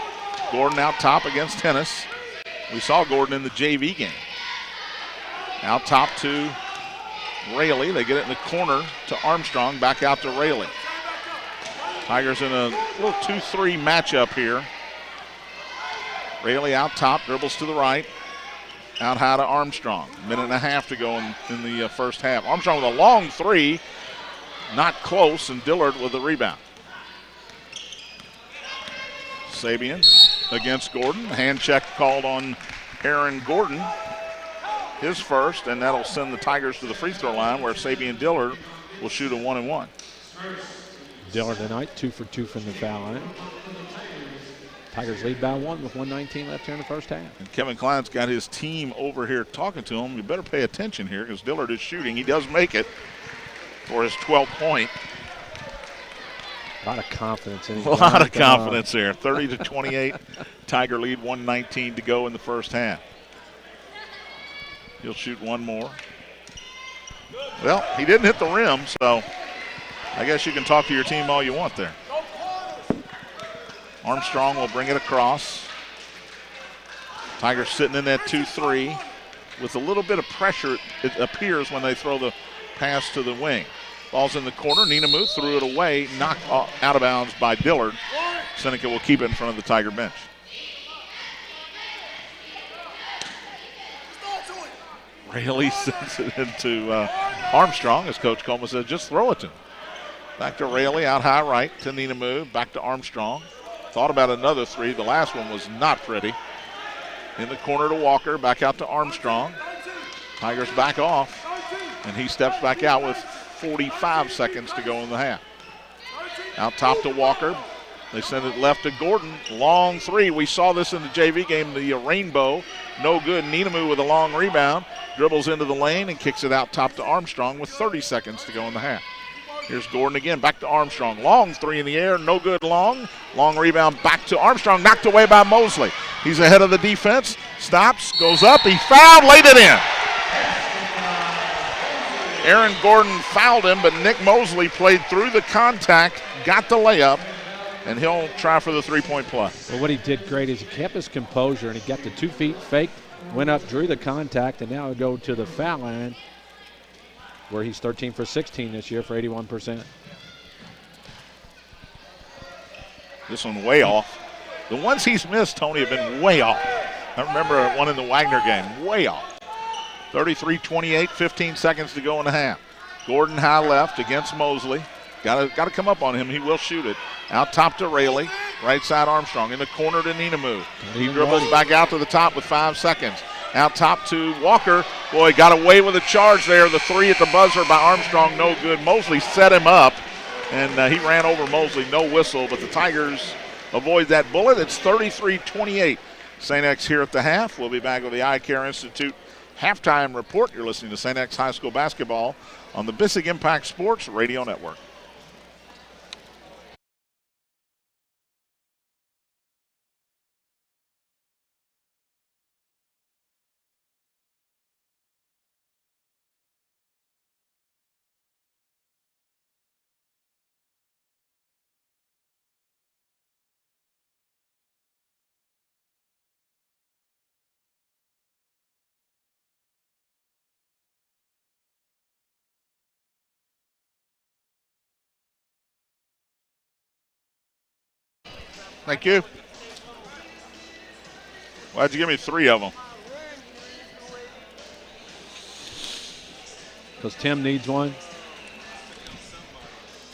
Gordon out top against Hennis. We saw Gordon in the JV game. Out top to Rayleigh. They get it in the corner to Armstrong. Back out to Rayleigh. Tigers in a little 2-3 matchup here. Rayleigh out top, dribbles to the right. Out high to Armstrong. Minute and a half to go in the first half. Armstrong with a long three. Not close, and Dillard with the rebound. Sabian against Gordon. Hand check called on Aaron Gordon. His first, and that'll send the Tigers to the free throw line where Sabian Dillard will shoot a 1-and-1. Dillard tonight, 2 for 2 from the foul line. Tigers lead by 1 with 1:19 left here in the first half. And Kevin Klein's got his team over here talking to him. You better pay attention here because Dillard is shooting. He does make it for his 12th point. A lot of confidence in him. A lot of confidence there. 30-28. Tiger lead, 1:19 to go in the first half. He'll shoot one more. Well, he didn't hit the rim, so I guess you can talk to your team all you want there. Armstrong will bring it across. Tigers sitting in that 2-3 with a little bit of pressure, it appears, when they throw the pass to the wing. Ball's in the corner. Niedemue threw it away, knocked out of bounds by Dillard. Seneca will keep it in front of the Tiger bench. Rayleigh sends it into Armstrong, as Coach Coleman said, just throw it to him. Back to Rayleigh, out high right to Niedemue, back to Armstrong. Thought about another three. The last one was not pretty. In the corner to Walker, back out to Armstrong. Tigers back off, and he steps back out with 45 seconds to go in the half. Out top to Walker. They send it left to Gordon. Long three. We saw this in the JV game, the Rainbow. No good. Niedemue with a long rebound. Dribbles into the lane and kicks it out top to Armstrong with 30 seconds to go in the half. Here's Gordon again, back to Armstrong. Long three in the air, no good long. Long rebound back to Armstrong, knocked away by Mosely. He's ahead of the defense, stops, goes up, he fouled, laid it in. Aaron Gordon fouled him, but Nick Mosely played through the contact, got the layup, and he'll try for the three-point play. Well, what he did great is he kept his composure, and he got the 2 feet faked, went up, drew the contact, and now he'll go to the foul line, where he's 13 for 16 this year for 81%. This one way off. The ones he's missed, Tony, have been way off. I remember one in the Wagner game, way off. 33-28, 15 seconds to go in the half. Gordon high left against Mosely. Got to come up on him. He will shoot it. Out top to Rayleigh. Right side Armstrong. In the corner to Niedemue. He dribbles back out to the top with 5 seconds. Out top to Walker. Boy, got away with a charge there. The three at the buzzer by Armstrong, no good. Mosely set him up, and he ran over Mosely. No whistle, but the Tigers avoid that bullet. It's 33-28. St. X here at the half. We'll be back with the Eye Care Institute halftime report. You're listening to St. X High School basketball on the Bissig Impact Sports Radio Network. Thank you. Why'd you give me 3 of them? Because Tim needs one.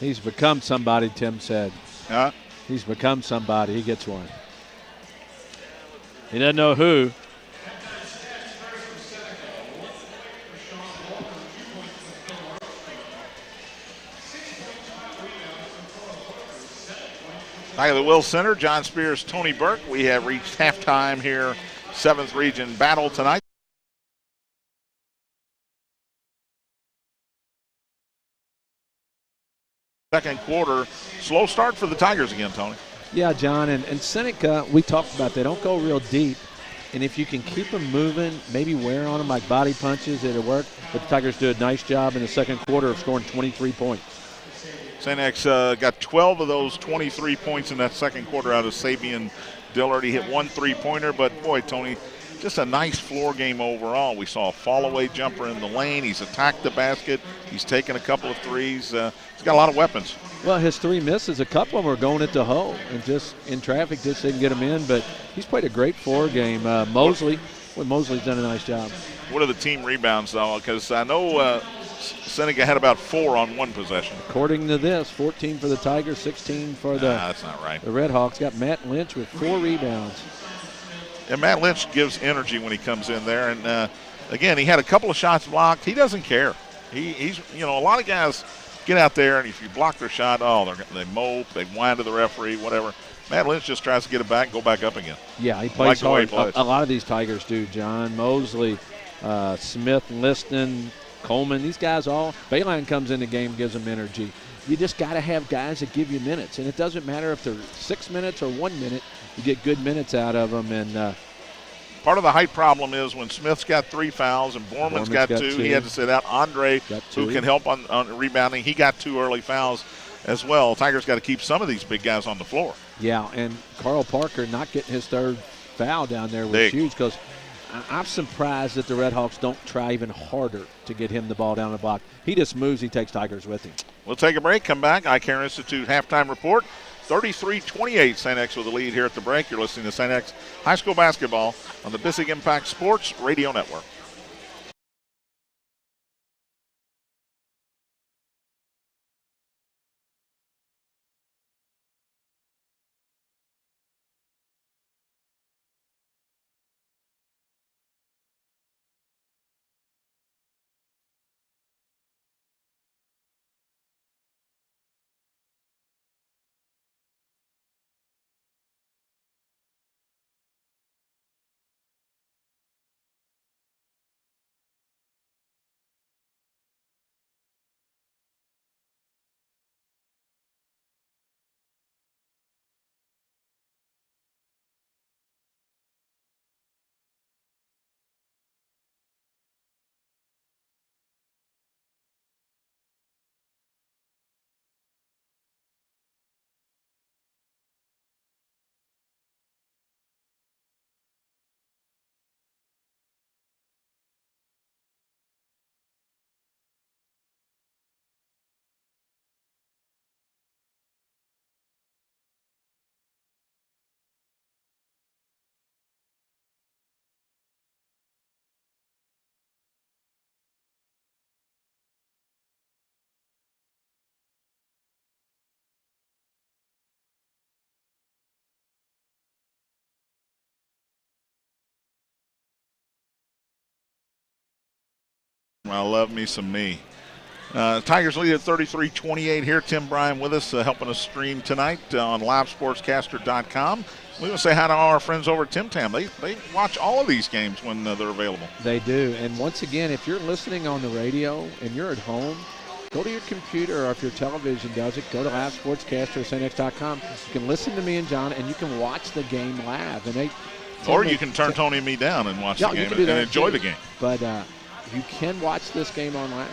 He's become somebody, Tim said. Huh? He's become somebody. He gets one. He doesn't know who. Back at the Will Center, John Spears, Tony Burke. We have reached halftime here, 7th Region battle tonight. Second quarter, slow start for the Tigers again, Tony. Yeah, John, and Seneca, we talked about they don't go real deep. And if you can keep them moving, maybe wear on them like body punches, it'll work. But the Tigers do a nice job in the second quarter of scoring 23 points. Seneca got 12 of those 23 points in that second quarter out of Sabian Dillard. He hit 1 3-pointer, but boy, Tony, just a nice floor game overall. We saw a fall-away jumper in the lane. He's attacked the basket. He's taken a couple of threes. He's got a lot of weapons. Well, his 3 misses, a couple of them are going at the hole and just in traffic, just didn't get them in. But he's played a great floor game. Mosely's done a nice job. What are the team rebounds, though? Because I know Seneca had about 4 on one possession. According to this, 14 for the Tigers, 16 for that's not right. The Red Hawks. Got Matt Lynch with 4 rebounds. And Matt Lynch gives energy when he comes in there. And, again, he had a couple of shots blocked. He doesn't care. He's a lot of guys get out there, and if you block their shot, they mope, they whine to the referee, whatever. Matt Lynch just tries to get it back and go back up again. Yeah, he plays hard. A lot of these Tigers do, John. Mosely, Smith, Liston, Coleman, these guys all. Bayline comes in the game, gives them energy. You just got to have guys that give you minutes, and it doesn't matter if they're 6 minutes or 1 minute. You get good minutes out of them. And part of the height problem is when Smith's got 3 fouls and Borman's got 2, he had to sit out. Andre, who can help on rebounding, he got 2 early fouls as well. Tigers got to keep some of these big guys on the floor. Yeah, and Carl Parker not getting his 3rd foul down there was huge, because I'm surprised that the Red Hawks don't try even harder to get him the ball down the block. He just moves, he takes Tigers with him. We'll take a break, come back. Eye Care Institute halftime report. 33-28 St. X with the lead here at the break. You're listening to St. X High School Basketball on the Bissig Impact Sports Radio Network. I love me some me. Tigers lead at 33-28 here. Tim Bryan with us, helping us stream tonight on livesportscaster.com. We want to say hi to all our friends over at Tim Tam. They watch all of these games when they're available. They do. And once again, if you're listening on the radio and you're at home, go to your computer, or if your television does it, go to livesportscaster.com. You can listen to me and John, and you can watch the game live. And or you can turn Tony and me down and watch the game and enjoy the game. But you can watch this game online.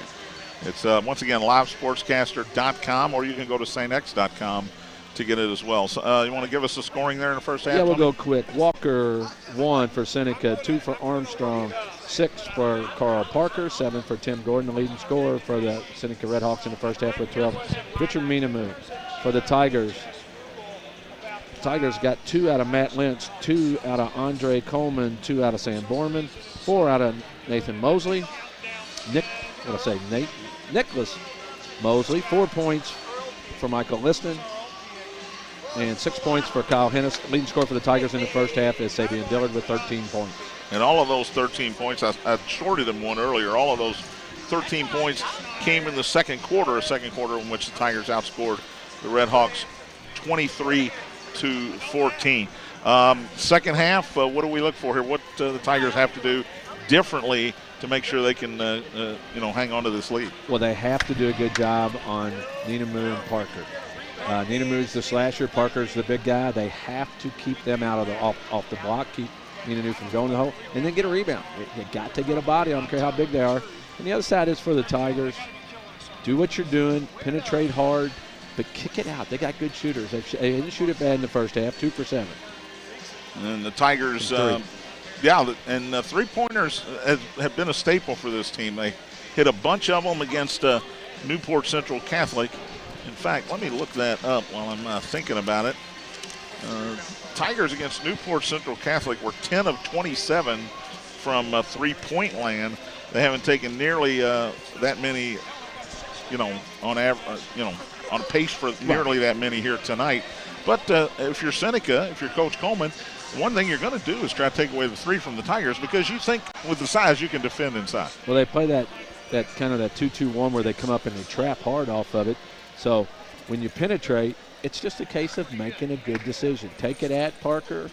It's, once again, livesportscaster.com, or you can go to stx.com to get it as well. So you want to give us the scoring there in the first half? Yeah, we'll go quick. Walker, 1 for Seneca, 2 for Armstrong, 6 for Carl Parker, 7 for Tim Gordon, the leading scorer for the Seneca Red Hawks in the first half with 12. Richard Minamu for the Tigers. Tigers got 2 out of Matt Lynch, 2 out of Andre Coleman, 2 out of Sam Borman, 4 out of Nathan Mosely. Nicholas Mosely, 4 points for Michael Liston. And 6 points for Kyle Hennis. Leading scorer for the Tigers in the first half is Sabian Dillard with 13 points. And all of those 13 points, I shorted them one earlier, all of those 13 points came in the second quarter, in which the Tigers outscored the Red Hawks 23-14. Second half, what do we look for here? What the Tigers have to do differently to make sure they can, hang on to this lead? Well, they have to do a good job on Ninamu and Parker. Ninamu's the slasher, Parker's the big guy. They have to keep them out of the off the block, keep Ninamu from going to the hole, and then get a rebound. You got to get a body on them, care how big they are. And the other side is for the Tigers. Do what you're doing, penetrate hard, but kick it out. They got good shooters. They didn't shoot it bad in the first half, 2 for 7. And the Tigers, three-pointers have been a staple for this team. They hit a bunch of them against Newport Central Catholic. In fact, let me look that up while I'm thinking about it. Tigers against Newport Central Catholic were 10 of 27 from three-point land. They haven't taken nearly that many, on average, on pace for nearly that many here tonight. But if you're Seneca, if you're Coach Coleman, one thing you're going to do is try to take away the three from the Tigers because you think with the size you can defend inside. Well, they play that kind of that 2-2-1 where they come up and they trap hard off of it. So when you penetrate, it's just a case of making a good decision. Take it at Parker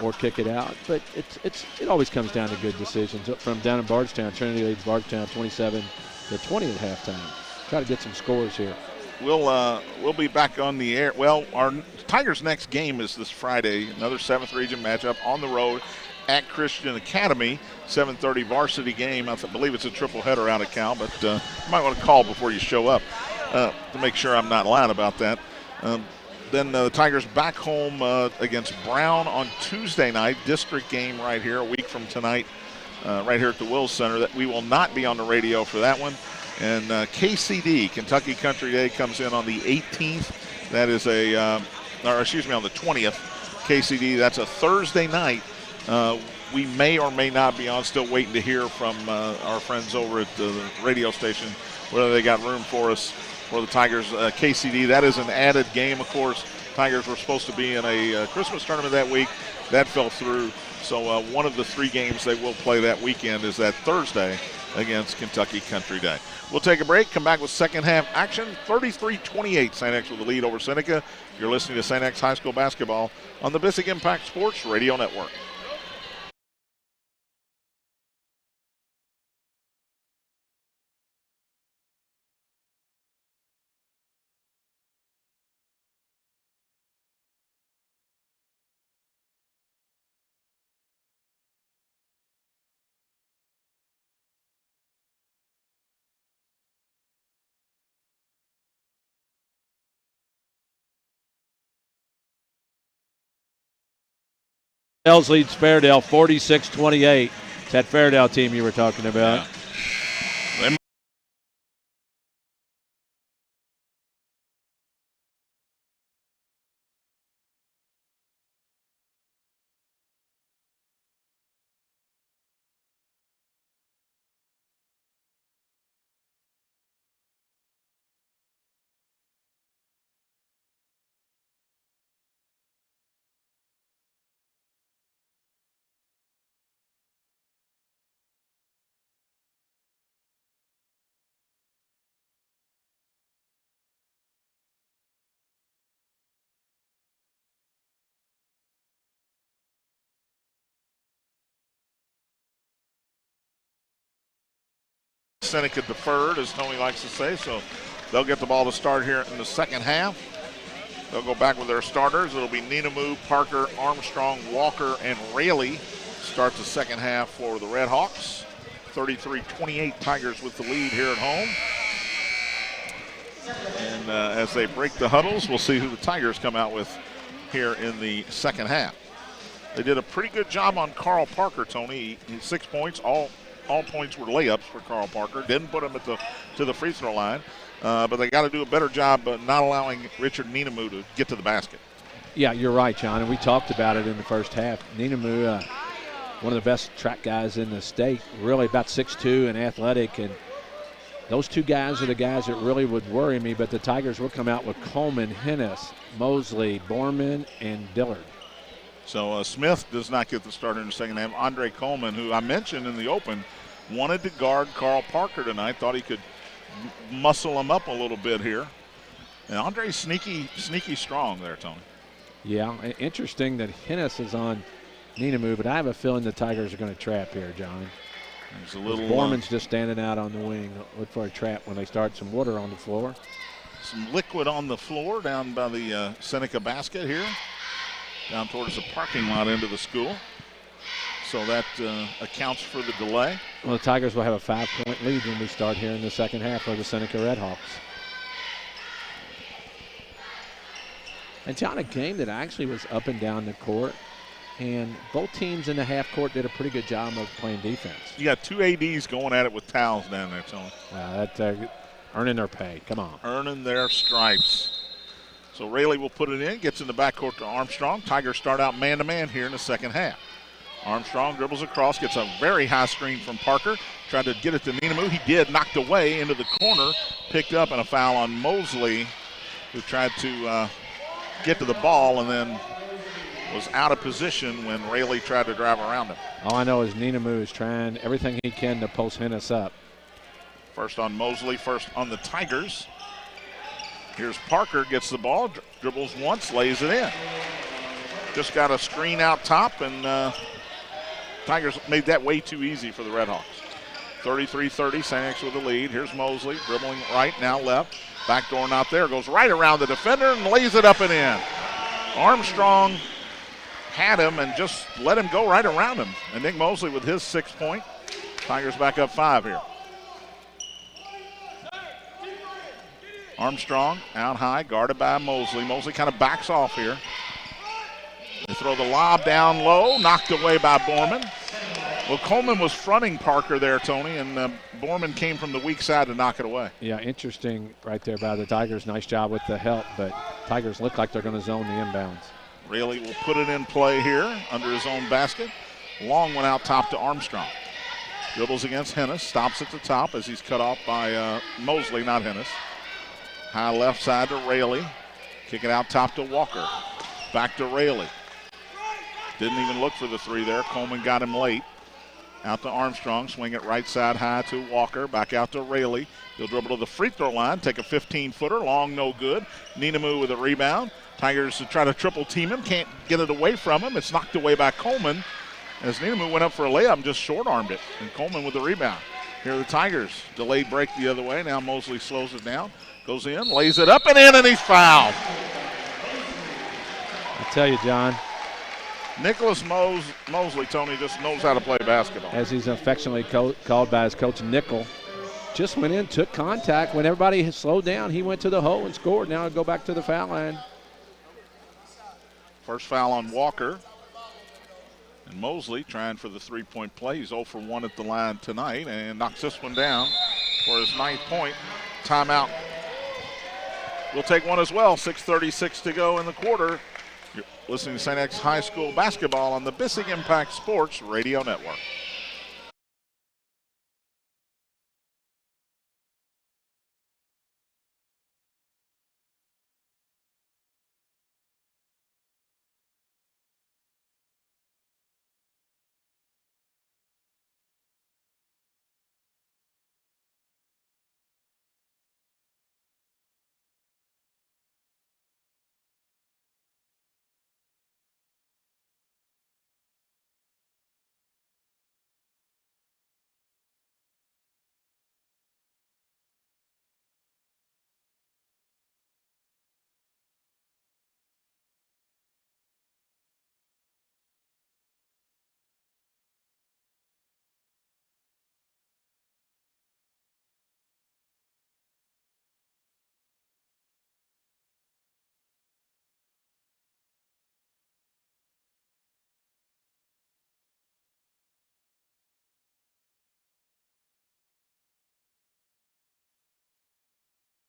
or kick it out. But it always comes down to good decisions. From down in Bardstown, Trinity leads Bardstown 27-20 at halftime. Try to get some scores here. We'll be back on the air. Well, our Tigers' next game is this Friday, another 7th Region matchup on the road at Christian Academy, 7:30 varsity game. I believe it's a triple header out of Cal, but you might want to call before you show up to make sure I'm not lying about that. Then the Tigers back home against Brown on Tuesday night, district game right here, a week from tonight, right here at the Wills Center. That we will not be on the radio for that one. And KCD, Kentucky Country Day, comes in on the 18th. That is on the 20th. KCD, that's a Thursday night. We may or may not be on, still waiting to hear from our friends over at the radio station, whether they got room for us for the Tigers. KCD, that is an added game, of course. Tigers were supposed to be in a Christmas tournament that week. That fell through. So one of the 3 games they will play that weekend is that Thursday against Kentucky Country Day. We'll take a break, come back with second half action. 33-28, St. X with the lead over Seneca. You're listening to St. X High School basketball on the Bissig Impact Sports Radio Network. Ells leads Fairdale 46-28. It's that Fairdale team you were talking about. Yeah. Seneca deferred, as Tony likes to say, so they'll get the ball to start here in the second half. They'll go back with their starters. It'll be Ninamu, Parker, Armstrong, Walker, and Rayleigh start the second half for the Red Hawks. 33-28 Tigers with the lead here at home. And as they break the huddles, we'll see who the Tigers come out with here in the second half. They did a pretty good job on Carl Parker, Tony. He 6 points. All points were layups for Carl Parker. Didn't put him to the free throw line. But they got to do a better job not allowing Richard Ninamu to get to the basket. Yeah, you're right, John, and we talked about it in the first half. Ninamu, one of the best track guys in the state, really about 6'2" and athletic, and Those two guys are the guys that really would worry me, but the Tigers will come out with Coleman, Hennis, Mosely, Borman, and Dillard. So Smith does not get the start in the second half. Andre Coleman, who I mentioned in the open, wanted to guard Carl Parker tonight, thought he could muscle him up a little bit here. And Andre's sneaky strong there, Tony. Yeah, interesting that Hennis is on Ninamu, but I have a feeling the Tigers are going to trap here, John. There's a little. Borman's just standing out on the wing. Look for a trap when they start some water on the floor. Some liquid on the floor down by the Seneca basket here, down towards the parking lot into the school. So that accounts for the delay. Well, the Tigers will have a 5-point lead when we start here in the second half for the Seneca Redhawks. And John, a game that actually was up and down the court, and both teams in the half court did a pretty good job of playing defense. You got two ADs going at it with towels down there, Tony. Wow, that's earning their pay. Come on. Earning their stripes. So Rayleigh will put it in, gets in the backcourt to Armstrong. Tigers start out man-to-man here in the second half. Armstrong dribbles across, gets a very high screen from Parker. Tried to get it to Ninamu. He did, knocked away into the corner, picked up, and a foul on Mosely, who tried to get to the ball and then was out of position when Rayleigh tried to drive around him. All I know is Ninamu is trying everything he can to post Hennis up. First on Mosely, first on the Tigers. Here's Parker, gets the ball, dribbles once, lays it in. Just got a screen out top, and Tigers made that way too easy for the Redhawks. 33-30, St. X with the lead. Here's Mosely, dribbling right, now left. Backdoor not there, goes right around the defender and lays it up and in. Armstrong had him and just let him go right around him. And Nick Mosely with his 6 point. Tigers back up 5 here. Armstrong out high, guarded by Mosely. Mosely kind of backs off here. They throw the lob down low, knocked away by Borman. Well, Coleman was fronting Parker there, Tony, and Borman came from the weak side to knock it away. Yeah, interesting right there by the Tigers. Nice job with the help, but Tigers look like they're going to zone the inbounds. Rayleigh will put it in play here under his own basket. Long one out top to Armstrong. Dribbles against Hennis, stops at the top as he's cut off by Mosely, not Hennis. High left side to Rayleigh. Kick it out top to Walker. Back to Rayleigh. Didn't even look for the three there. Coleman got him late. Out to Armstrong, swing it right side high to Walker. Back out to Rayleigh. He'll dribble to the free throw line, take a 15-footer, long, no good. Ninamu with a rebound. Tigers try to triple team him, can't get it away from him. It's knocked away by Coleman. As Ninamu went up for a layup and just short-armed it. And Coleman with the rebound. Here are the Tigers. Delayed break the other way. Now Mosely slows it down. Goes in, lays it up and in, and he's fouled. I tell you, John. Nicholas Mosely, Tony, just knows how to play basketball. As he's affectionately called by his coach, Nickel. Just went in, took contact. When everybody slowed down, he went to the hole and scored. Now he'll go back to the foul line. First foul on Walker. And Mosely trying for the three-point play. He's 0 for 1 at the line tonight and knocks this one down for his 9th point. Timeout. We'll take one as well. 6:36 to go in the quarter. You're listening to St. X High School basketball on the Bissing Impact Sports Radio Network.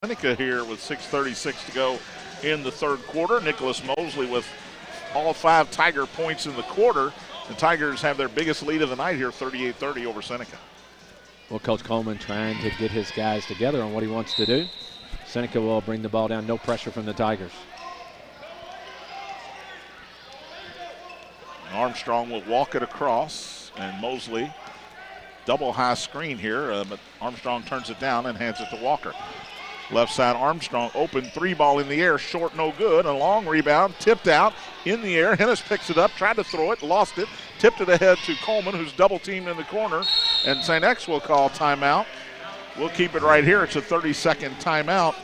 Seneca here with 6:36 to go in the third quarter. Nicholas Mosely with all 5 Tiger points in the quarter. The Tigers have their biggest lead of the night here, 38-30 over Seneca. Well, Coach Coleman trying to get his guys together on what he wants to do. Seneca will bring the ball down. No pressure from the Tigers. Armstrong will walk it across, and Mosely double high screen here, but Armstrong turns it down and hands it to Walker. Left side, Armstrong open, 3-ball in the air, short, no good. A long rebound, tipped out in the air. Hennis picks it up, tried to throw it, lost it, tipped it ahead to Coleman, who's double teamed in the corner, and St. X will call timeout. We'll keep it right here. It's a 30-second timeout.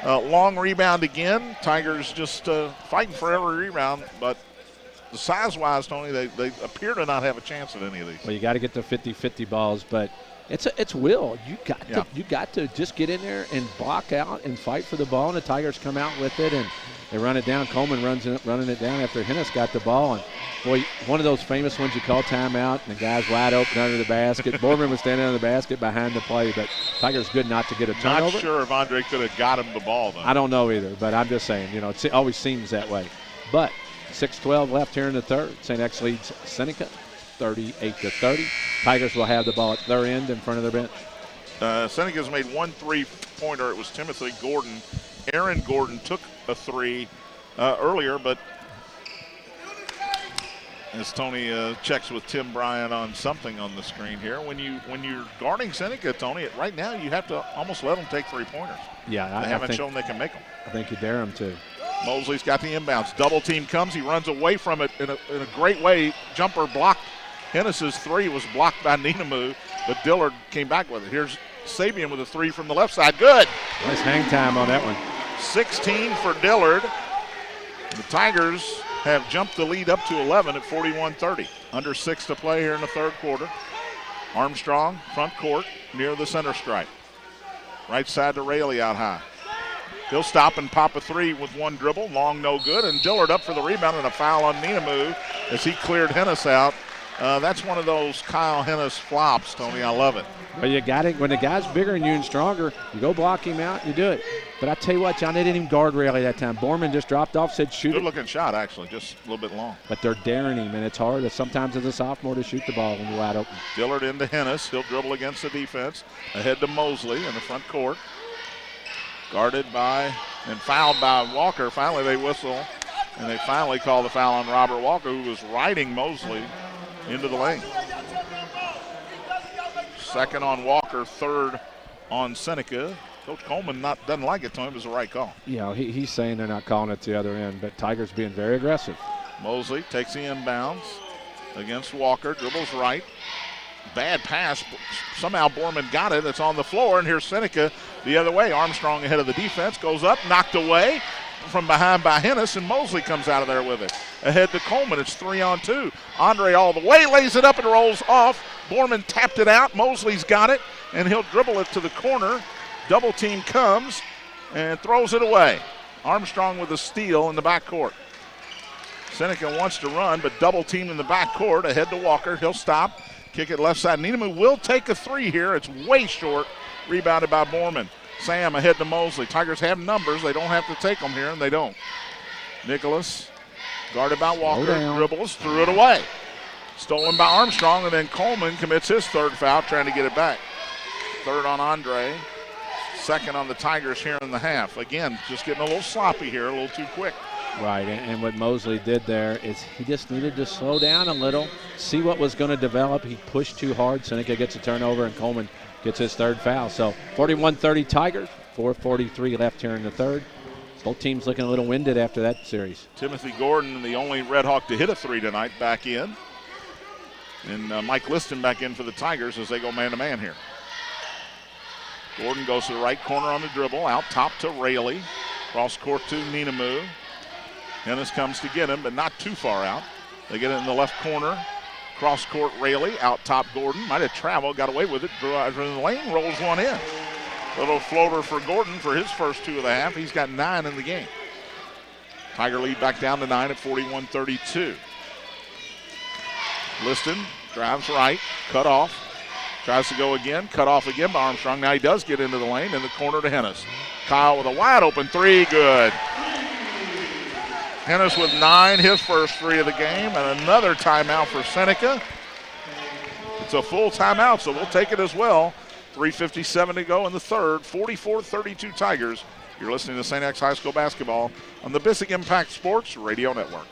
Long rebound again. Tigers just fighting for every rebound, but size-wise, Tony, they appear to not have a chance at any of these. Well, you got to get the 50-50 balls, but it's will. You got to just get in there and block out and fight for the ball, and the Tigers come out with it, and they run it down. Coleman running it down after Hennis got the ball. And, boy, one of those famous ones you call timeout, and the guy's wide open under the basket. Borman was standing under the basket behind the play, but Tigers good not to get a turnover. Not sure if Andre could have got him the ball, though. I don't know either, but I'm just saying, it always seems that way. But 6:12 left here in the third. St. X leads Seneca 38-30. Tigers will have the ball at their end in front of their bench. Seneca's made one 3-pointer. It was Timothy Gordon. Aaron Gordon took a 3 earlier, but as Tony checks with Tim Bryant on something on the screen here, when you're guarding Seneca, Tony, right now you have to almost let them take 3-pointers. Yeah, they haven't shown they can make them. I think you dare them to. Mosley's got the inbounds. Double team comes. He runs away from it in a great way. Jumper blocked. Hennis's 3 was blocked by Ninamu, but Dillard came back with it. Here's Sabian with a 3 from the left side. Good. Nice hang time on that one. 16 for Dillard. The Tigers have jumped the lead up to 11 at 41-30. Under 6 to play here in the third quarter. Armstrong, front court, near the center stripe. Right side to Rayleigh out high. He'll stop and pop a 3 with one dribble. Long, no good. And Dillard up for the rebound and a foul on Ninamu as he cleared Hennis out. That's one of those Kyle Hennis flops, Tony. I love it. Well, you got it. When the guy's bigger than you and stronger, you go block him out, you do it. But I tell you what, John, they didn't even guard Rayleigh that time. Borman just dropped off, said shoot it. Good-looking shot, actually, just a little bit long. But they're daring him, and it's hard sometimes as a sophomore to shoot the ball when you're wide open. Dillard into Hennis. He'll dribble against the defense. Ahead to Mosely in the front court. Guarded by and fouled by Walker. Finally, they whistle, and they finally call the foul on Robert Walker, who was riding Mosely into the lane. Second on Walker, third on Seneca. Coach Coleman doesn't like it, Tony. It was the right call. Yeah, he's saying they're not calling it to the other end, but Tigers being very aggressive. Mosely takes the inbounds against Walker, dribbles right. Bad pass. Somehow Borman got it. It's on the floor, and here's Seneca the other way. Armstrong ahead of the defense, goes up, knocked away from behind by Hennis, and Mosely comes out of there with it. Ahead to Coleman. It's 3-on-2. Andre all the way, lays it up and rolls off. Borman tapped it out. Mosely's got it, and he'll dribble it to the corner. Double team comes and throws it away. Armstrong with a steal in the backcourt. Seneca wants to run, but double team in the backcourt. Ahead to Walker. He'll stop. Kick it left side. Ninamu will take a 3 here. It's way short. Rebounded by Borman. Sam ahead to Mosely. Tigers have numbers. They don't have to take them here, and they don't. Nicholas guarded by Walker. Dribbles, threw it away. Stolen by Armstrong, and then Coleman commits his third foul, trying to get it back. Third on Andre. Second on the Tigers here in the half. Again, just getting a little sloppy here, a little too quick. Right, and what Mosely did there is he just needed to slow down a little, see what was going to develop. He pushed too hard. Seneca gets a turnover, and Coleman gets his third foul. So 41-30 Tigers, 4:43 left here in the third. Both teams looking a little winded after that series. Timothy Gordon, the only Red Hawk to hit a 3 tonight, back in. And Mike Liston back in for the Tigers as they go man-to-man here. Gordon goes to the right corner on the dribble, out top to Rayleigh. Cross court to Ninamu. Hennis comes to get him, but not too far out. They get it in the left corner. Cross court Rayleigh, out top Gordon. Might have traveled, got away with it. Drives in the lane, rolls one in. Little floater for Gordon for his first 2 of the half. He's got 9 in the game. Tiger lead back down to 9 at 41-32. Liston drives right, cut off. Tries to go again, cut off again by Armstrong. Now he does get into the lane, in the corner to Hennis. Kyle with a wide open 3, good. Hennis with 9, his first 3 of the game, and another timeout for Seneca. It's a full timeout, so we'll take it as well. 3:57 to go in the third. 44-32 Tigers. You're listening to St. X High School basketball on the Bissing Impact Sports Radio Network.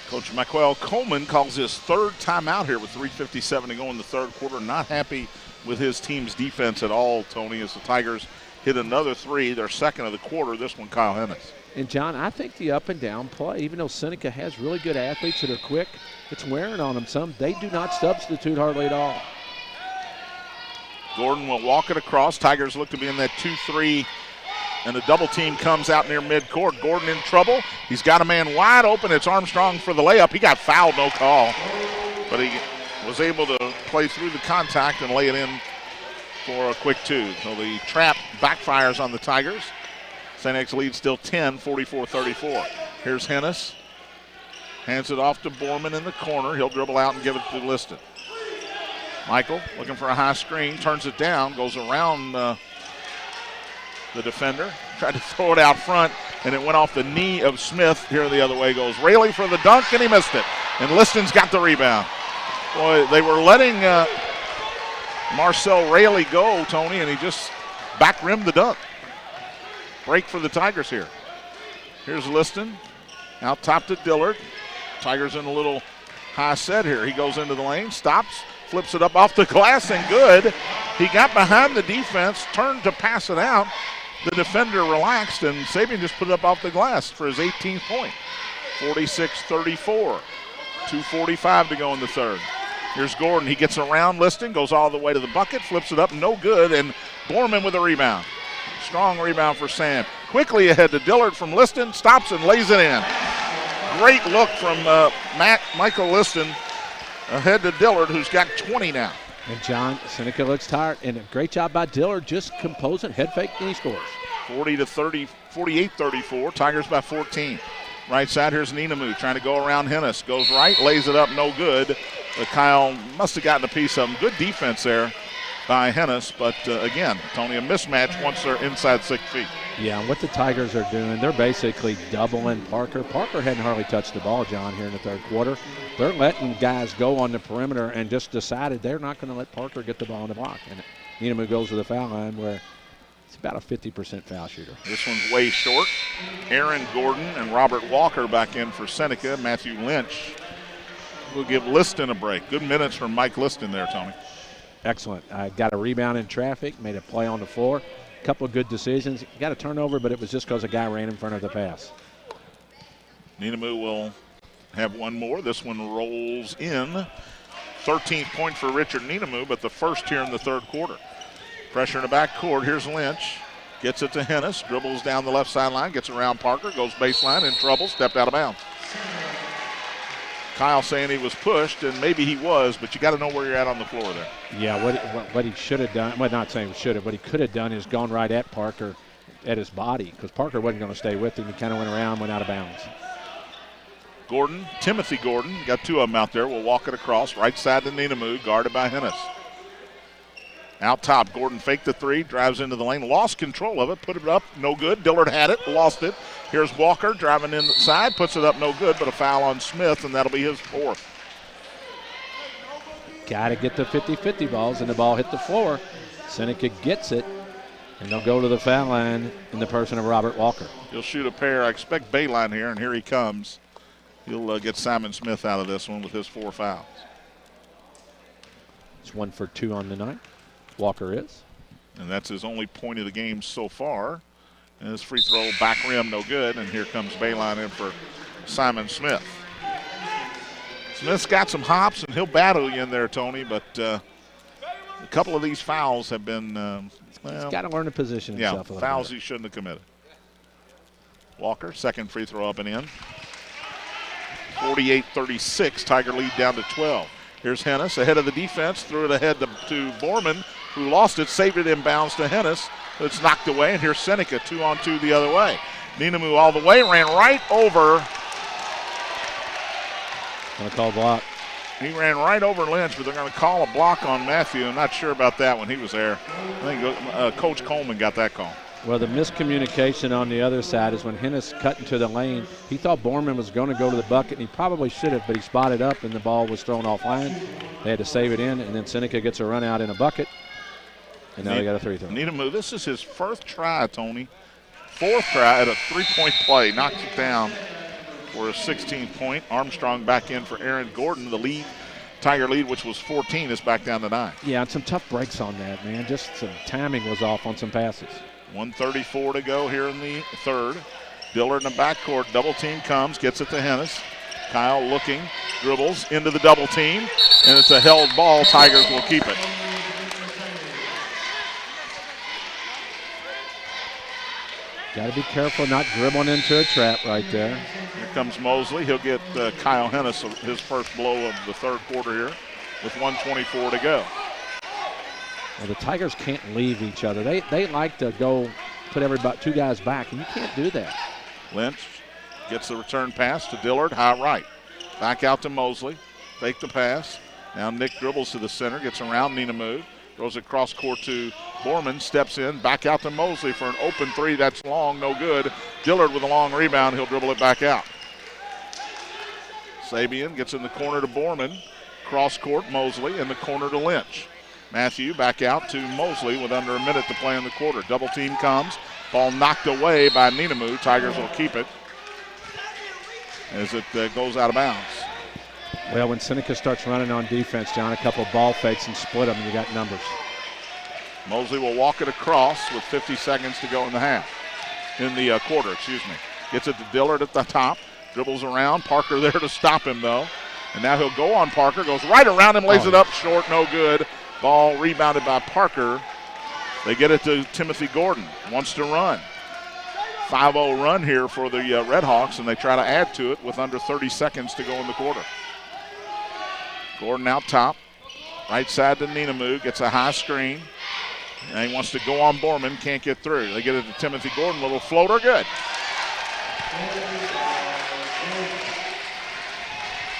Coach Michael Coleman calls his third timeout here with 3:57 to go in the third quarter. Not happy with his team's defense at all, Tony, as the Tigers hit another three, their second of the quarter. This one, Kyle Hennis. And, John, I think the up and down play, even though Seneca has really good athletes that are quick, it's wearing on them some. They do not substitute hardly at all. Gordon will walk it across. Tigers look to be in that 2-3, and the double team comes out near midcourt. Gordon in trouble. He's got a man wide open. It's Armstrong for the layup. He got fouled, no call. But he was able to play through the contact and lay it in for a quick two. So the trap backfires on the Tigers. St. X leads still 10, 44-34. Here's Hennis. Hands it off to Borman in the corner. He'll dribble out and give it to Liston. Michael looking for a high screen, turns it down, goes around the defender, tried to throw it out front, and it went off the knee of Smith. Here the other way goes Rayleigh for the dunk, and he missed it. And Liston's got the rebound. Boy, they were letting Marcel Rayleigh go, Tony, and he just back rimmed the dunk. Break for the Tigers here. Here's Liston, out top to Dillard. Tigers in a little high set here. He goes into the lane, stops, flips it up off the glass, and good. He got behind the defense, turned to pass it out. The defender relaxed, and Sabian just put it up off the glass for his 18th point. 46-34. 2:45 to go in the third. Here's Gordon. He gets around Liston, goes all the way to the bucket, flips it up, no good, and Borman with a rebound. Strong rebound for Sam. Quickly ahead to Dillard from Liston, stops and lays it in. Great look from Michael Liston ahead to Dillard, who's got 20 now. And John, Seneca looks tired, and a great job by Dillard, just composing, head fake, and he scores. 48-34, Tigers by 14. Right side, here's Ninamu trying to go around Hennis. Goes right, lays it up, no good. But Kyle must have gotten a piece of him. Good defense there by Hennis, but again, Tony, a mismatch once they're inside 6 feet. Yeah, what the Tigers are doing, they're basically doubling Parker. Parker hadn't hardly touched the ball, John, here in the third quarter. They're letting guys go on the perimeter and just decided they're not going to let Parker get the ball in the block. And Ninamu goes to the foul line where it's about a 50% foul shooter. This one's way short. Aaron Gordon and Robert Walker back in for Seneca. Matthew Lynch will give Liston a break. Good minutes from Mike Liston there, Tony. Excellent. Got a rebound in traffic, made a play on the floor. A couple of good decisions. Got a turnover, but it was just because a guy ran in front of the pass. Ninamu will have one more. This one rolls in. 13th point for Richard Ninamu, but the first here in the third quarter. Pressure in the backcourt. Here's Lynch. Gets it to Hennis. Dribbles down the left sideline. Gets around Parker. Goes baseline. In trouble. Stepped out of bounds. Kyle saying he was pushed, and maybe he was, but you got to know where you're at on the floor there. Yeah, what he should have done, well, not saying should have, what he could have done is gone right at Parker, at his body, because Parker wasn't going to stay with him. He kind of went around, went out of bounds. Gordon, Timothy Gordon, got two of them out there. We'll walk it across. Right side to Ninamu, guarded by Hennis. Out top, Gordon faked the three, drives into the lane, lost control of it, put it up, no good. Dillard had it, lost it. Here's Walker driving inside, puts it up, no good, but a foul on Smith, and that'll be his fourth. Got to get the 50-50 balls, and the ball hit the floor. Seneca gets it, and they'll go to the foul line in the person of Robert Walker. He'll shoot a pair. I expect Bayline here, and here he comes. He'll get Simon Smith out of this one with his 4 fouls. It's 1 for 2 on the night. Walker is. And that's his only point of the game so far. And his free throw back rim, no good. And here comes Bayline in for Simon Smith. Smith's got some hops, and he'll battle you in there, Tony. But a couple of these fouls have been, he's got to learn to position himself a little fouls bit. he shouldn't have committed. Walker, second free throw up and in. 48-36, Tiger lead down to 12. Here's Hennis ahead of the defense, threw it ahead to Borman, who lost it, saved it inbounds to Hennis. It's knocked away, and here's Seneca, 2-on-2 the other way. Ninamu all the way, ran right over. Going to call block. He ran right over Lynch, but they're going to call a block on Matthew. I'm not sure about that when he was there. I think Coach Coleman got that call. Well, the miscommunication on the other side is when Hennis cut into the lane, he thought Borman was going to go to the bucket, and he probably should have, but he spotted up, and the ball was thrown offline. They had to save it in, and then Seneca gets a run out in a bucket, and now they got a 3 throw. Ninamu, this is his first try, Tony. 4th try at a 3-point play. Knocks it down for a 16th point. Armstrong back in for Aaron Gordon. The lead, Tiger lead, which was 14, is back down to 9. Yeah, and some tough breaks on that, man. Just some timing was off on some passes. 1:34 to go here in the third. Dillard in the backcourt. Double team comes, gets it to Hennis. Kyle looking, dribbles into the double team, and it's a held ball. Tigers will keep it. Got to be careful not dribbling into a trap right there. Here comes Mosely. He'll get Kyle Hennis his first blow of the third quarter here with 1:24 to go. Well, the Tigers can't leave each other. They like to go put 2 guys back, and you can't do that. Lynch gets the return pass to Dillard, high right. Back out to Mosely. Fake the pass. Now Nick dribbles to the center, gets around Ninamu. Throws it cross court to Borman, steps in, back out to Mosely for an open 3. That's long, no good. Dillard with a long rebound. He'll dribble it back out. Sabian gets in the corner to Borman. Cross court, Mosely in the corner to Lynch. Matthew back out to Mosely with under a minute to play in the quarter. Double team comes. Ball knocked away by Ninamu. Tigers will keep it as it goes out of bounds. Well, when Seneca starts running on defense, John, a couple of ball fakes and split them, and you got numbers. Mosely will walk it across with 50 seconds to go in the quarter. Gets it to Dillard at the top. Dribbles around. Parker there to stop him, though. And now he'll go on Parker. Goes right around him, lays it up short, no good. Ball rebounded by Parker. They get it to Timothy Gordon. Wants to run. 5-0 run here for the Redhawks, and they try to add to it with under 30 seconds to go in the quarter. Gordon out top. Right side to Ninamu. Gets a high screen. And he wants to go on Borman. Can't get through. They get it to Timothy Gordon. Little floater. Good.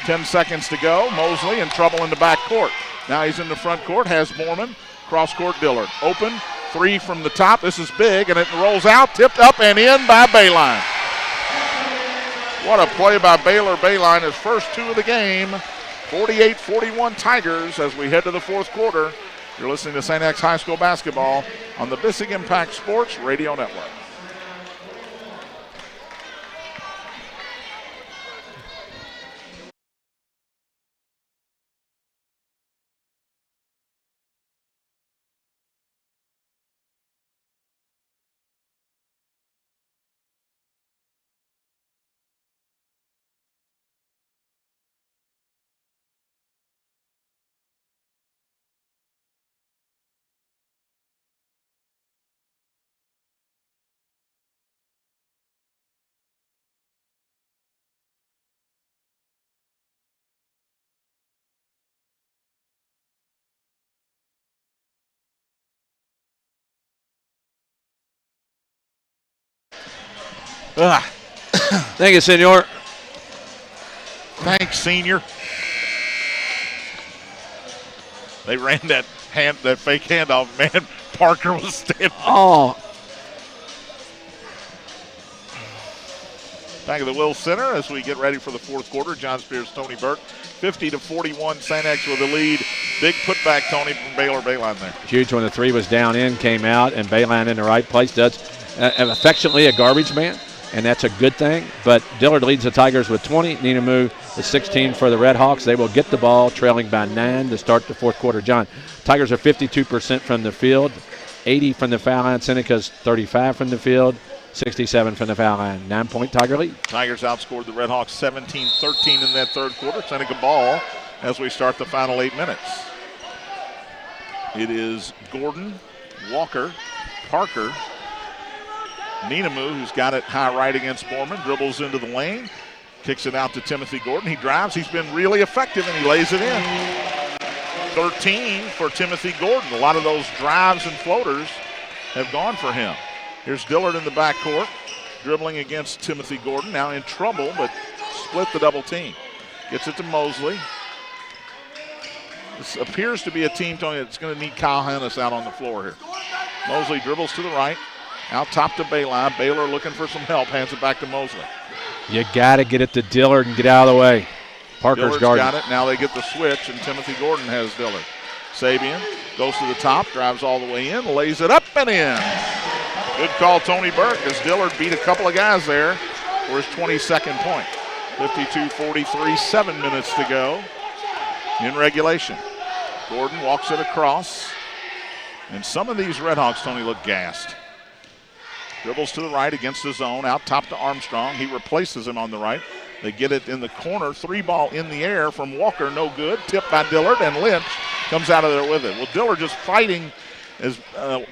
10 seconds to go. Mosely in trouble in the back court. Now he's in the front court. Has Borman. Cross court Dillard. Open. 3 from the top. This is big. And it rolls out. Tipped up and in by Bayline. What a play by Baylor Bayline. His first 2 of the game. 48-41 Tigers as we head to the fourth quarter. You're listening to St. X High School basketball on the Bissing Impact Sports Radio Network. Thank you, senor. Thanks, senior. They ran that fake handoff, man. Parker was standing. Oh. Back at the Will Center as we get ready for the fourth quarter. John Spears, Tony Burke. 50-41, St. X with the lead. Big putback, Tony, from Baylor Bayline there. Huge when the 3 was down in, came out, and Bayline in the right place does affectionately a garbage man. and that's a good thing. But Dillard leads the Tigers with 20. Ninamu is 16 for the Red Hawks. They will get the ball trailing by 9 to start the fourth quarter. John, Tigers are 52% from the field, 80 from the foul line. Seneca's 35 from the field, 67 from the foul line. 9-point Tiger lead. Tigers outscored the Red Hawks 17-13 in that third quarter. Seneca ball as we start the final 8 minutes. It is Gordon, Walker, Parker, Ninamu, who's got it high right against Borman, dribbles into the lane, kicks it out to Timothy Gordon. He drives. He's been really effective, and he lays it in. 13 for Timothy Gordon. A lot of those drives and floaters have gone for him. Here's Dillard in the backcourt, dribbling against Timothy Gordon. Now in trouble, but split the double team. Gets it to Mosely. This appears to be a team, Tony, that's going to need Kyle Hennis out on the floor here. Mosely dribbles to the right. Out top to Bayline. Baylor looking for some help. Hands it back to Mosely. You got to get it to Dillard and get out of the way. Parker's guarding. Got it. Now they get the switch, and Timothy Gordon has Dillard. Sabian goes to the top, drives all the way in, lays it up and in. Good call, Tony Burke, as Dillard beat a couple of guys there for his 22nd point. 52-43, 7 minutes to go in regulation. Gordon walks it across, and some of these Red Hawks, Tony, look gassed. Dribbles to the right against the zone, out top to Armstrong. He replaces him on the right. They get it in the corner. 3-ball in the air from Walker, no good. Tipped by Dillard, and Lynch comes out of there with it. Well, Dillard just fighting as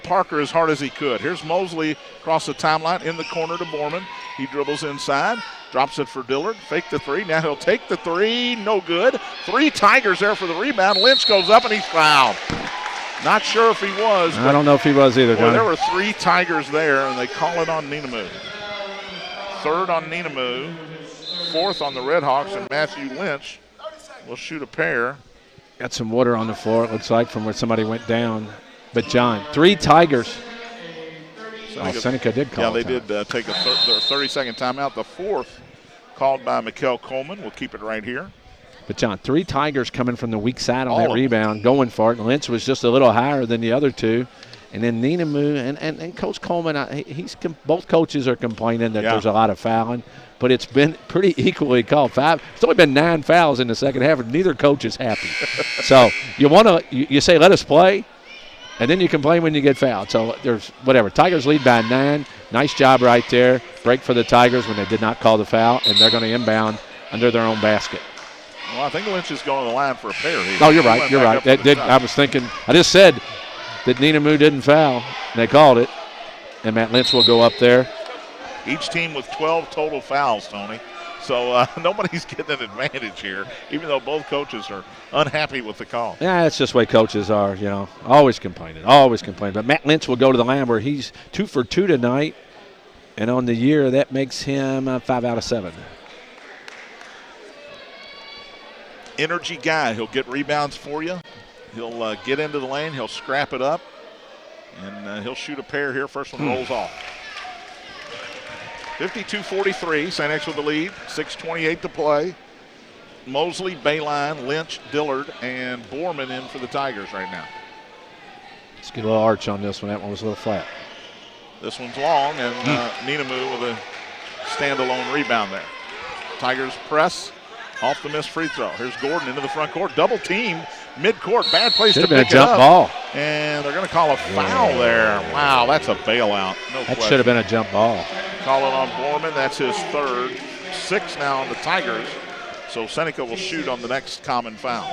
Parker as hard as he could. Here's Mosely across the timeline in the corner to Borman. He dribbles inside, drops it for Dillard. Fake the three. Now he'll take the three. No good. 3 Tigers there for the rebound. Lynch goes up, and he's fouled. Not sure if he was. I don't know if he was either, Johnny. There were 3 Tigers there, and they call it on Ninamu. 3rd on Ninamu, 4th on the Red Hawks, and Matthew Lynch will shoot a pair. Got some water on the floor, it looks like, from where somebody went down. But, John, 3 Tigers. Seneca did call it. Yeah, they did take a 30-second timeout. The 4th called by Mikkel Coleman. We'll keep it right here. But, John, 3 Tigers coming from the weak side on that rebound, going for it. And Lynch was just a little higher than the other 2. And then Ninamu and Coach Coleman, both coaches are complaining that there's a lot of fouling. But it's been pretty equally called. It's only been 9 fouls in the second half, and neither coach is happy. So you say, let us play, and then you complain when you get fouled. So there's whatever. Tigers lead by 9. Nice job right there. Break for the Tigers when they did not call the foul, and they're going to inbound under their own basket. Well, I think Lynch is going to the line for a pair here. Oh, you're right. You're right. I was thinking. I just said that Ninamu didn't foul, and they called it, and Matt Lynch will go up there. Each team with 12 total fouls, Tony. So nobody's getting an advantage here, even though both coaches are unhappy with the call. Yeah, that's just the way coaches are, always complaining. But Matt Lynch will go to the line where he's 2 for 2 tonight, and on the year that makes him 5 out of 7. Energy guy. He'll get rebounds for you. He'll get into the lane. He'll scrap it up, and he'll shoot a pair here. First one rolls off. 52-43, St. X with the lead, 6:28 to play. Mosely, Bayline, Lynch, Dillard, and Borman in for the Tigers right now. Let's get a little arch on this one. That one was a little flat. This one's long, and Ninamu with a standalone rebound there. Tigers press off the missed free throw. Here's Gordon into the front court. Double team, mid-court. Bad place to pick it up. Should have been a jump ball. And they're going to call a foul there. Wow, that's a bailout. No question. That should have been a jump ball. Call it on Borman. That's his 3rd. 6 now on the Tigers. So Seneca will shoot on the next common foul.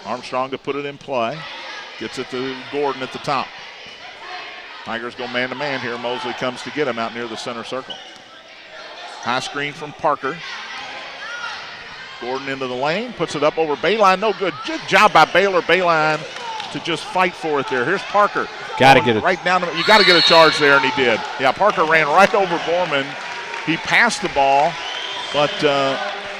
Armstrong to put it in play. Gets it to Gordon at the top. Tigers go man-to-man here. Mosely comes to get him out near the center circle. High screen from Parker. Gordon into the lane. Puts it up over Bayline. No good. Good job by Baylor. Bayline to just fight for it there. Here's Parker. Got to get it. Right down. You got to get a charge there, and he did. Yeah, Parker ran right over Borman. He passed the ball, but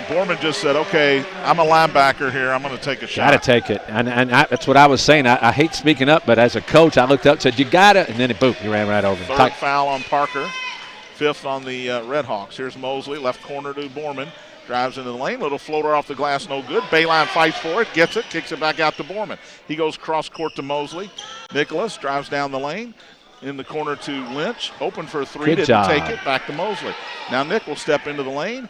Borman just said, okay, I'm a linebacker here. I'm going to take a shot. Got to take it. And that's what I was saying. I hate speaking up, but as a coach, I looked up and said, you got it. And then boom, he ran right over. 3rd foul on Parker. 5th on the Red Hawks. Here's Mosely, left corner to Borman. Drives into the lane, little floater off the glass, no good. Bayline fights for it, gets it, kicks it back out to Borman. He goes cross court to Mosely. Nicholas drives down the lane, in the corner to Lynch. Open for a three. Good Didn't job. take it. Back to Mosely. Now Nick will step into the lane.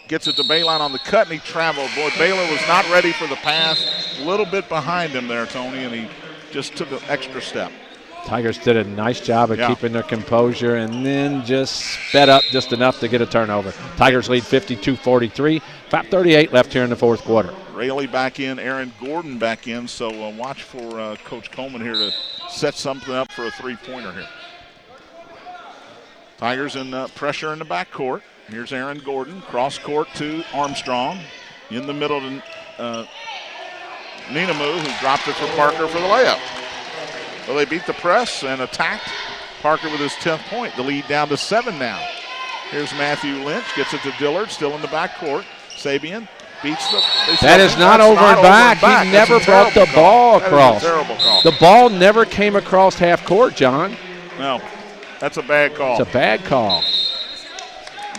Gets it to Bayline on the cut, and he traveled. Boy, Baylor was not ready for the pass. A little bit behind him there, Tony, and he just took an extra step. Tigers did a nice job of keeping their composure and then just sped up just enough to get a turnover. Tigers lead 52-43. 5:38 left here in the fourth quarter. Rayleigh back in, Aaron Gordon back in, so watch for Coach Coleman here to set something up for a three-pointer here. Tigers in pressure in the backcourt. Here's Aaron Gordon, cross court to Armstrong. In the middle to Ninamu, who dropped it for Parker for the layup. Well, they beat the press and attacked. Parker with his 10th point. The lead down to 7 now. Here's Matthew Lynch, gets it to Dillard, still in the backcourt. Sabian beats the. That is not over and back. He never brought the ball across. That is a terrible call. The ball never came across half court, John. No, that's a bad call. It's a bad call.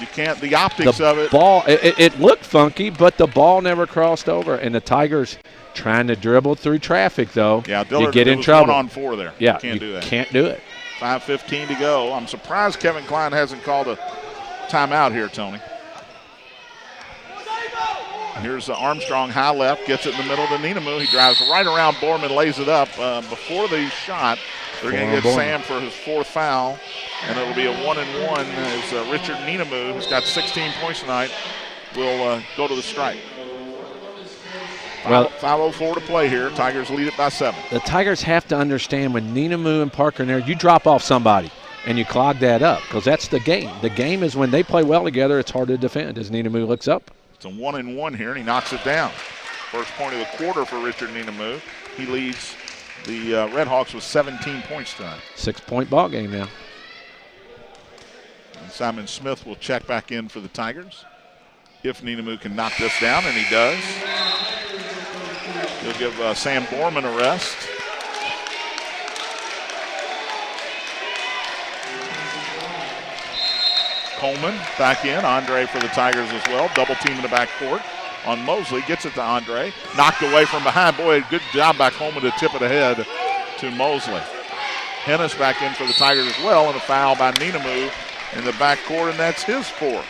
You can't, the optics of it. Ball, it looked funky, but the ball never crossed over. And the Tigers trying to dribble through traffic, though. Yeah, Dillard, you get in trouble. 1-on-4 there. Yeah, you can't do that. Can't do it. 5:15 to go. I'm surprised Kevin Klein hasn't called a timeout here, Tony. Here's Armstrong, high left, gets it in the middle to Ninamu. He drives right around Borman, lays it up. Before the shot, they're going to get Sam for his 4th foul, and it'll be a 1-and-1 as Richard Ninamu, who's got 16 points tonight, will go to the strike. Well, 5:04 to play here. Tigers lead it by 7. The Tigers have to understand when Ninamu and Parker are there, you drop off somebody and you clog that up because that's the game. The game is when they play well together, it's hard to defend as Ninamu looks up. It's a 1-and-1 here, and he knocks it down. First point of the quarter for Richard Ninamu. He leads the Red Hawks with 17 points tonight. 6-point ball game now. And Simon Smith will check back in for the Tigers. If Ninamu can knock this down, and he does. He'll give Sam Borman a rest. Coleman back in. Andre for the Tigers as well. Double team in the backcourt on Mosely. Gets it to Andre. Knocked away from behind. Boy, good job by Coleman to tip it ahead to Mosely. Hennis back in for the Tigers as well, and a foul by Ninamu in the backcourt, and that's his 4th.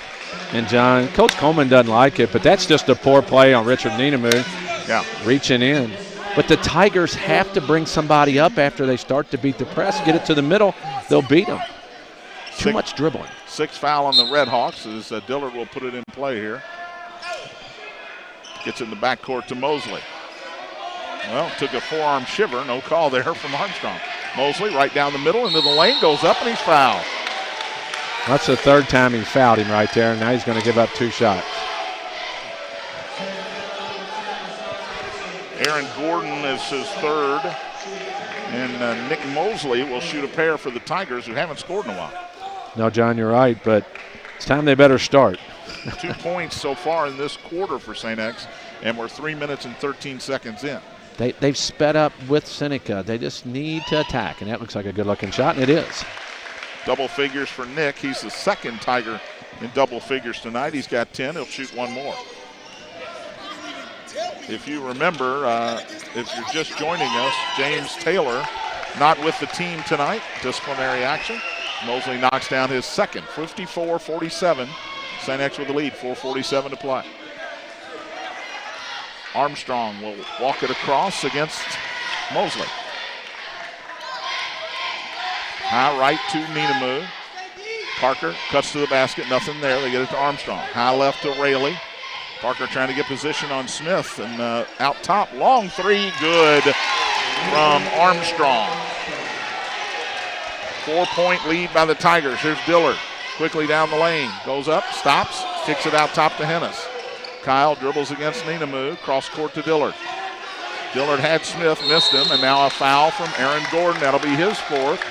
And, John, Coach Coleman doesn't like it, but that's just a poor play on Richard Ninamu. Yeah. Reaching in. But the Tigers have to bring somebody up after they start to beat the press. Get it to the middle, they'll beat them. Too much dribbling. 6th foul on the Red Hawks as Dillard will put it in play here. Gets in the backcourt to Mosely. Well, took a forearm shiver. No call there from Armstrong. Mosely right down the middle into the lane, goes up, and he's fouled. That's the 3rd time he fouled him right there, and now he's going to give up 2 shots. Aaron Gordon is his 3rd, and Nick Mosely will shoot a pair for the Tigers, who haven't scored in a while. No, John, you're right, but it's time they better start. 2 points so far in this quarter for St. X, and we're 3 minutes and 13 seconds in. They've sped up with Seneca. They just need to attack, and that looks like a good-looking shot, and it is. Double figures for Nick. He's the 2nd Tiger in double figures tonight. He's got 10. He'll shoot 1 more. If you remember, if you're just joining us, James Taylor not with the team tonight. Disciplinary action. Mosely knocks down his 2nd, 54-47. St. X with the lead, 4:47 to play. Armstrong will walk it across against Mosely. High right to Ninamu. Parker cuts to the basket, nothing there. They get it to Armstrong. High left to Rayleigh. Parker trying to get position on Smith, and out top, long 3, good from Armstrong. 4-point lead by the Tigers. Here's Dillard, quickly down the lane, goes up, stops, kicks it out top to Hennis. Kyle dribbles against Ninamu, cross court to Dillard. Dillard had Smith, missed him, and now a foul from Aaron Gordon. That'll be his 4th,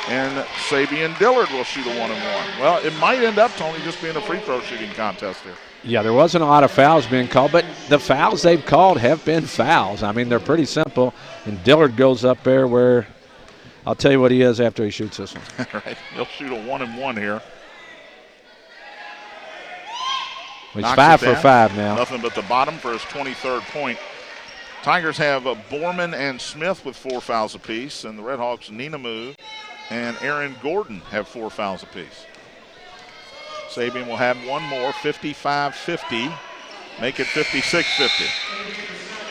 and Sabian Dillard will shoot a 1-and-1. Well, it might end up, Tony, just being a free throw shooting contest here. Yeah, there wasn't a lot of fouls being called, but the fouls they've called have been fouls. I mean, they're pretty simple, and Dillard goes up there where I'll tell you what he is after he shoots this one. Right, he'll shoot a 1-and-1 here. He's 5 for 5 now. Nothing but the bottom for his 23rd point. Tigers have Borman and Smith with 4 fouls apiece, and the Red Hawks, Ninamu and Aaron Gordon have 4 fouls apiece. Sabian will have one more, 55-50. Make it 56-50.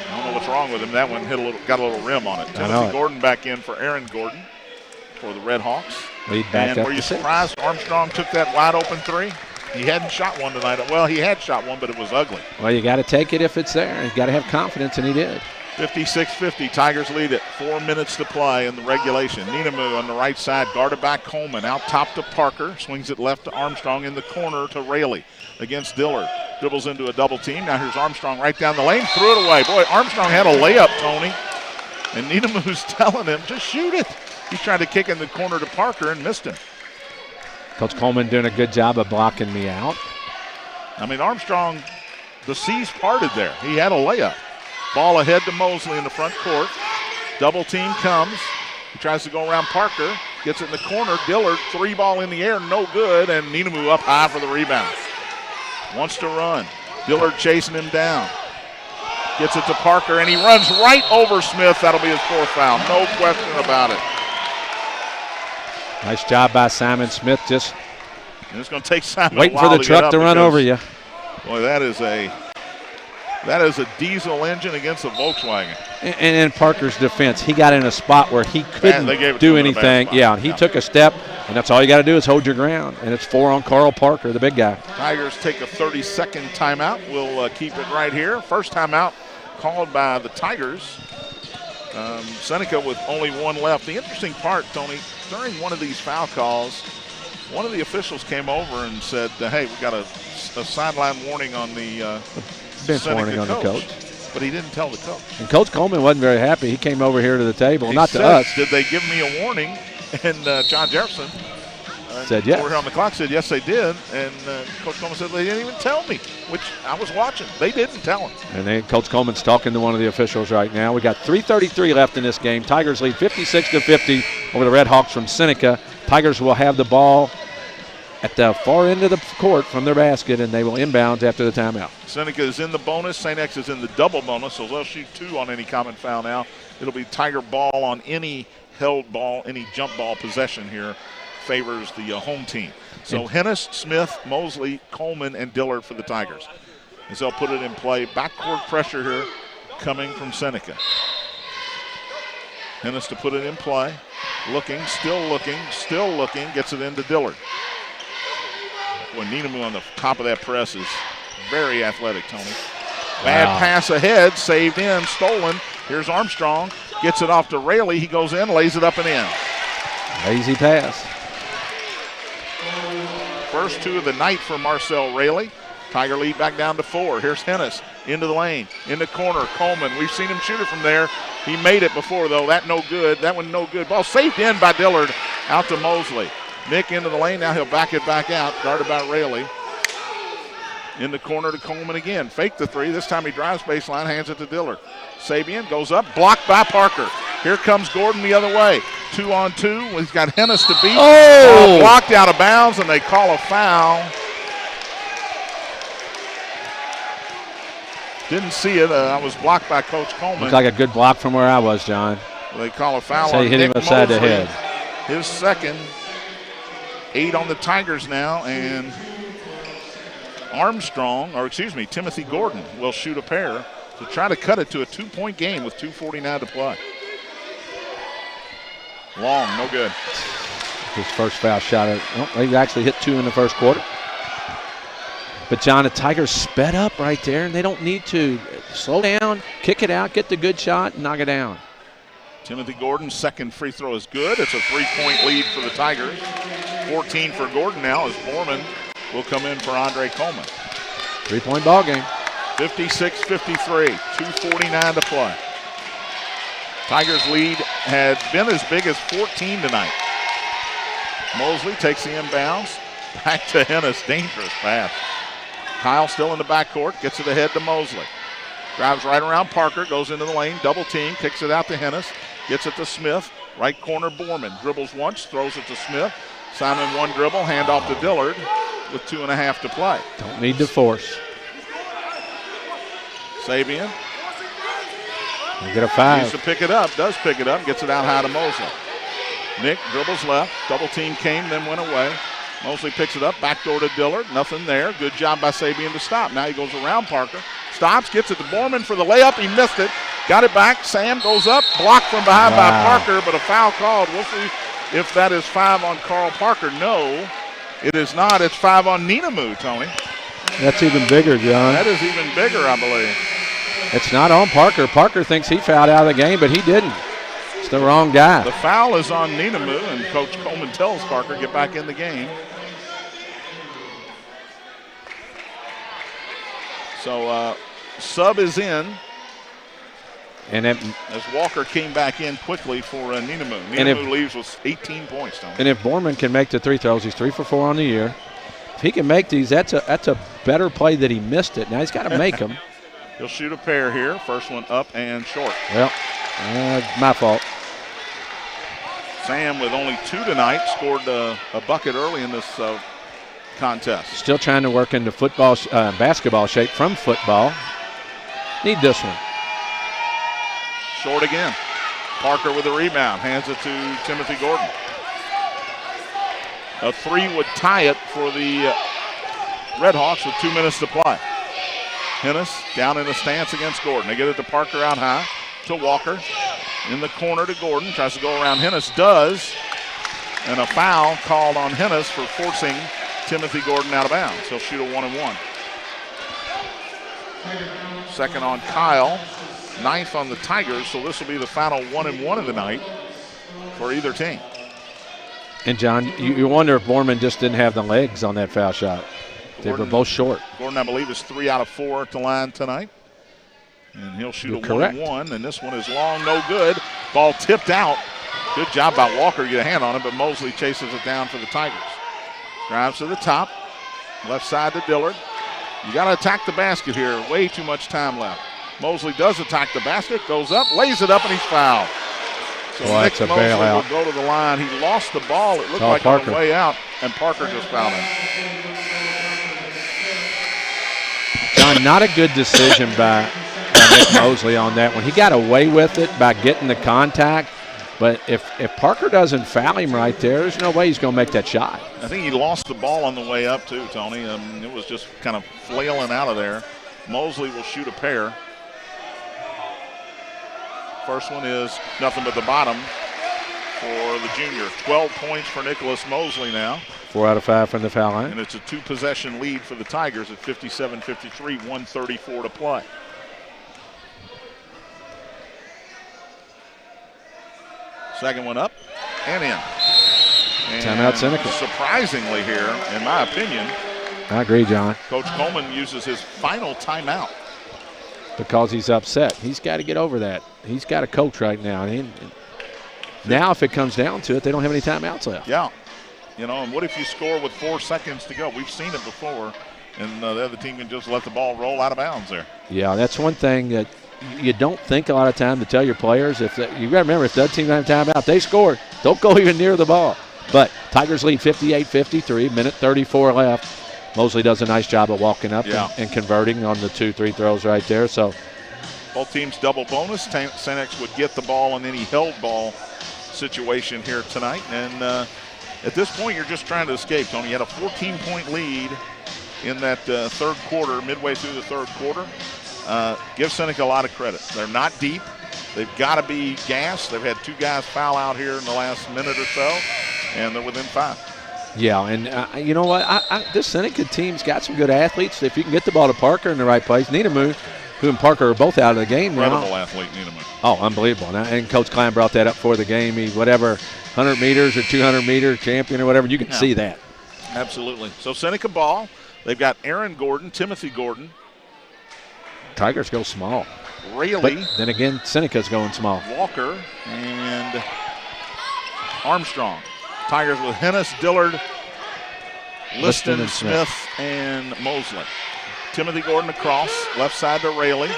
I don't know what's wrong with him. That one got a little rim on it. Timothy Gordon back in for Aaron Gordon for the Red Hawks. Lead back and were you surprised Armstrong took that wide open three? He hadn't shot one tonight. Well, he had shot one, but it was ugly. Well, you got to take it if it's there. You got to have confidence, and he did. 56-50. Tigers lead it. 4 minutes to play in the regulation. Ninamu on the right side, guarded by Coleman. Out top to Parker. Swings it left to Armstrong in the corner to Raley against Dillard. Dribbles into a double team. Now here's Armstrong right down the lane. Threw it away. Boy, Armstrong had a layup, Tony. And Ninamu's telling him, just shoot it. He's trying to kick in the corner to Parker and missed him. Coach Coleman doing a good job of blocking me out. I mean, Armstrong, the seas parted there. He had a layup. Ball ahead to Mosely in the front court. Double team comes. He tries to go around Parker. Gets it in the corner. Dillard, 3-ball in the air, no good. And Ninamu up high for the rebound. Wants to run. Dillard chasing him down. Gets it to Parker, and he runs right over Smith. That'll be his 4th foul. No question about it. Nice job by Simon Smith. Just and it's going to take Simon waiting for the truck to run over you. Boy, that is a diesel engine against a Volkswagen. And in Parker's defense, he got in a spot where he couldn't do anything. Yeah, he took a step, and that's all you got to do is hold your ground. And it's 4 on Carl Parker, the big guy. Tigers take a 30-second timeout. We'll keep it right here. First timeout called by the Tigers. Seneca with only 1 left. The interesting part, Tony, during one of these foul calls, one of the officials came over and said, hey, we got a sideline warning on the bench Seneca warning on the coach. But he didn't tell the coach. And Coach Coleman wasn't very happy. He came over here to the table, he not said, to us. Did they give me a warning? And John Jefferson said yes. Over here on the clock said yes, they did. And Coach Coleman said they didn't even tell me, which I was watching. They didn't tell him. And Coach Coleman's talking to one of the officials right now. We got 3:33 left in this game. Tigers lead 56-50 over the Red Hawks from Seneca. Tigers will have the ball at the far end of the court from their basket, and they will inbound after the timeout. Seneca is in the bonus. St. X is in the double bonus, so they'll shoot 2 on any common foul now. It'll be Tiger ball on any held ball, any jump ball possession here favors the home team. So Hennis, Smith, Mosely, Coleman, and Dillard for the Tigers. As they'll put it in play. Backcourt pressure here coming from Seneca. Hennis to put it in play. Looking, still looking, gets it into Dillard. When Ninamu on the top of that press is very athletic, Tony. Bad pass ahead, saved in, stolen. Here's Armstrong, gets it off to Raley. He goes in, lays it up and in. Lazy pass. First 2 of the night for Marcel Raley. Tiger lead back down to 4. Here's Hennis into the lane, in the corner. Coleman, we've seen him shoot it from there. He made it before, though. That no good. That one no good. Ball saved in by Dillard, out to Mosely. Nick into the lane. Now he'll back it back out. Guarded by Raley. In the corner to Coleman again. Fake the 3. This time he drives baseline, hands it to Dillard. Sabian goes up, blocked by Parker. Here comes Gordon the other way. 2 on 2. He's got Hennis to beat. Oh! Blocked out of bounds, and they call a foul. Didn't see it. I was blocked by Coach Coleman. Looked like a good block from where I was, John. They call a foul so on he hit Nick him upside the Mosely. head. His second. 8 on the Tigers now, and Timothy Gordon will shoot a pair to try to cut it to a 2-point game with 2:49 to play. Long, no good. His first foul shot. He actually hit 2 in the first quarter. But, John, the Tigers sped up right there, and they don't need to. Slow down, kick it out, get the good shot, and knock it down. Timothy Gordon's second free throw is good. It's a 3-point lead for the Tigers. 14 for Gordon now as Borman will come in for Andre Coleman. 3-point ball game. 56-53, 2:49 to play. Tigers lead had been as big as 14 tonight. Mosely takes the inbounds. Back to Hennis, dangerous pass. Kyle still in the backcourt, gets it ahead to Mosely. Drives right around Parker, goes into the lane, double team, kicks it out to Hennis, gets it to Smith. Right corner, Borman dribbles once, throws it to Smith. Simon 1 dribble, hand off to Dillard with 2.5 to play. Don't need to force. Sabian. You get a 5. Needs to pick it up, does pick it up, gets it out high to Mosely. Nick dribbles left. Double team came, then went away. Mosely picks it up, backdoor to Dillard. Nothing there. Good job by Sabian to stop. Now he goes around Parker. Stops, gets it to Borman for the layup. He missed it. Got it back. Sam goes up, blocked from behind by Parker, but a foul called. We'll see if that is 5 on Carl Parker. No, it is not. It's 5 on Ninamu, Tony. That's even bigger, John. That is even bigger, I believe. It's not on Parker. Parker thinks he fouled out of the game, but he didn't. It's the wrong guy. The foul is on Ninamu, and Coach Coleman tells Parker, get back in the game. So sub is in. And as Walker came back in quickly for Ninamu. Ninamu leaves with 18 points. And if Borman can make the 3 throws, he's 3 for 4 on the year. If he can make these, that's a better play that he missed it. Now he's got to make them. He'll shoot a pair here. First one up and short. Well, my fault. Sam with only 2 tonight scored a bucket early in this contest. Still trying to work into football, basketball shape from football. Need this one. Short again. Parker with a rebound. Hands it to Timothy Gordon. A 3 would tie it for the Redhawks with 2 minutes to play. Hennis down in the stance against Gordon. They get it to Parker out high to Walker. In the corner to Gordon. Tries to go around Hennis. Does. And a foul called on Hennis for forcing Timothy Gordon out of bounds. He'll shoot a 1-and-1. Second on Kyle. 9th on the Tigers, so this will be the final 1-and-1 of the night for either team. And, John, you wonder if Borman just didn't have the legs on that foul shot. They were both short. Gordon, I believe, is 3 out of 4 at the line tonight. And he'll shoot a 1-and-1, and this one is long, no good. Ball tipped out. Good job by Walker to get a hand on it, but Mosely chases it down for the Tigers. Drives to the top. Left side to Dillard. You got to attack the basket here. Way too much time left. Mosely does attack the basket, goes up, lays it up, and he's fouled. So Nick that's a Mosely bailout. will go to the line. He lost the ball, it looked like Parker on the way out, and Parker just fouled him. John, not a good decision by Nick Mosely on that one. He got away with it by getting the contact, but if Parker doesn't foul him right there, there's no way he's going to make that shot. I think he lost the ball on the way up too, Tony. It was just kind of flailing out of there. Mosely will shoot a pair. First one is nothing but the bottom for the junior. 12 points for Nicholas Mosely now. 4 out of 5 from the foul line. And it's a 2-possession lead for the Tigers at 57-53, 1:34 to play. Second one up and in. And timeout Seneca. Surprisingly here, in my opinion, I agree, John. Coach Coleman uses his final timeout. Because he's upset. He's got to get over that. He's got a coach right now. Now if it comes down to it, they don't have any timeouts left. Yeah. And what if you score with 4 seconds to go? We've seen it before, and the other team can just let the ball roll out of bounds there. Yeah, that's one thing that you don't think a lot of time to tell your players. You got to remember, if the other team doesn't have timeout, they score. Don't go even near the ball. But Tigers lead 58-53, minute 34 left. Mosely does a nice job of walking up and converting on the 2-3 throws right there. So both teams double bonus. Seneca would get the ball in any held ball situation here tonight. And at this point, you're just trying to escape, Tony. You had a 14-point lead in that third quarter, midway through the third quarter. Give Seneca a lot of credit. They're not deep. They've got to be gassed. They've had 2 guys foul out here in the last minute or so, and they're within 5. Yeah, and you know what? This Seneca team's got some good athletes. If you can get the ball to Parker in the right place, Ninamu, who and Parker are both out of the game now. Incredible athlete, Ninamu. Oh, unbelievable. And Coach Klein brought that up for the game. He, 100 meters or 200-meter champion or whatever, you can see that. Absolutely. So Seneca ball. They've got Aaron Gordon, Timothy Gordon. Tigers go small. Rayleigh. But then again, Seneca's going small. Walker and Armstrong. Tigers with Hennis, Dillard, Liston, Smith, and Mosely. Timothy Gordon across, left side to Rayleigh.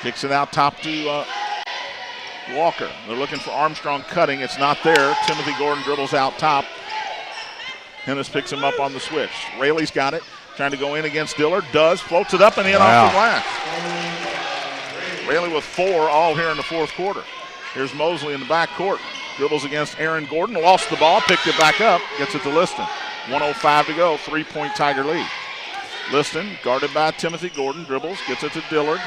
Kicks it out top to Walker. They're looking for Armstrong cutting. It's not there. Timothy Gordon dribbles out top. Hennis picks him up on the switch. Rayleigh's got it. Trying to go in against Dillard. Does. Floats it up and in off the glass. Rayleigh with 4 all here in the fourth quarter. Here's Mosely in the back court. Dribbles against Aaron Gordon, lost the ball, picked it back up, gets it to Liston. 1:05 to go, 3-point Tiger lead. Liston, guarded by Timothy Gordon, dribbles, gets it to Dillard.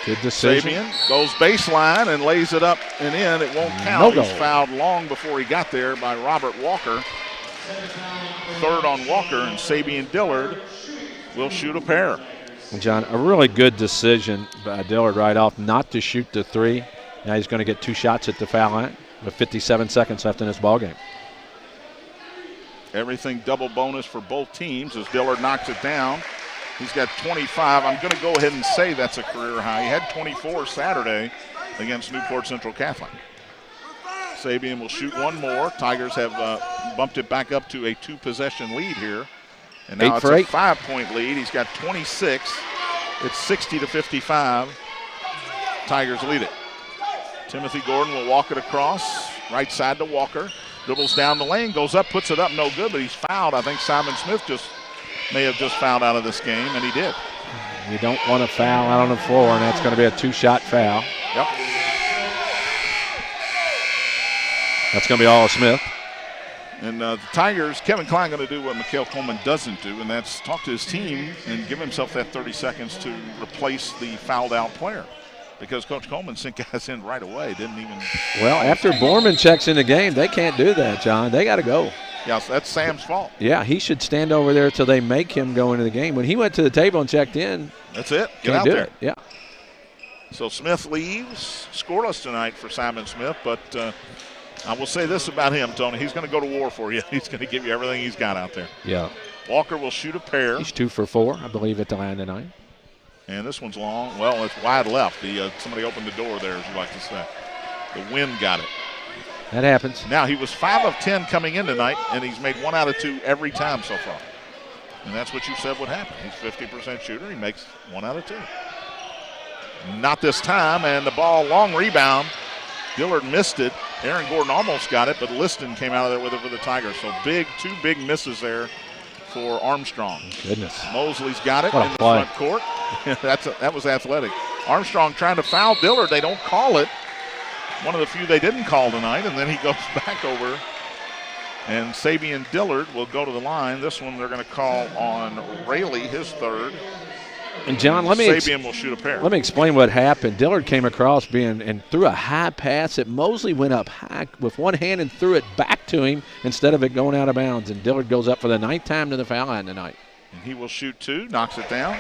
Good decision. Sabian goes baseline and lays it up and in. It won't count. No He's goal. fouled long before he got there by Robert Walker. Third on Walker, and Sabian Dillard will shoot a pair. John, a really good decision by Dillard right off not to shoot the three. Now he's going to get 2 shots at the foul line with 57 seconds left in this ballgame. Everything double bonus for both teams as Dillard knocks it down. He's got 25. I'm going to go ahead and say that's a career high. He had 24 Saturday against Newport Central Catholic. Sabian will shoot one more. Tigers have bumped it back up to a 2-possession lead here. And now it's a 5-point lead. He's got 26. It's 60-55. Tigers lead it. Timothy Gordon will walk it across. Right side to Walker. Dribbles down the lane, goes up, puts it up, no good, but he's fouled. I think Simon Smith may have just fouled out of this game, and he did. You don't want to foul out on the floor, and that's going to be a 2-shot foul. Yep. That's going to be all of Smith. And the Tigers, Kevin Klein going to do what Mikhail Coleman doesn't do, and that's talk to his team and give himself that 30 seconds to replace the fouled out player. Because Coach Coleman sent guys in right away, didn't even. Well, after Borman checks in the game, they can't do that, John. They got to go. Yeah, so that's Sam's fault. Yeah, he should stand over there till they make him go into the game. When he went to the table and checked in, that's it. Get can't out do there. It. Yeah. So Smith leaves, scoreless tonight for Simon Smith, but I will say this about him, Tony. He's going to go to war for you. He's going to give you everything he's got out there. Yeah. Walker will shoot a pair. He's 2 for 4, I believe, at the line tonight. And this one's long. Well, it's wide left. Somebody opened the door there, as you like to say. The wind got it. That happens. Now, he was 5 of 10 coming in tonight, and he's made 1 out of 2 every time so far. And that's what you said would happen. He's 50% shooter. He makes 1 out of 2. Not this time, and the ball, long rebound. Dillard missed it. Aaron Gordon almost got it, but Liston came out of there with it for the Tigers. So 2 big misses there for Armstrong. Goodness. Mosley's got it What a in the play. front court. That was athletic. Armstrong trying to foul Dillard. They don't call it. One of the few they didn't call tonight, and then he goes back over. And Sabian Dillard will go to the line. This one they're going to call on Rayleigh, his third. And John, Sabian will shoot a pair. Let me explain what happened. Dillard came across and threw a high pass that Mosely went up high with one hand and threw it back to him instead of it going out of bounds. And Dillard goes up for the 9th time to the foul line tonight. And he will shoot 2, knocks it down.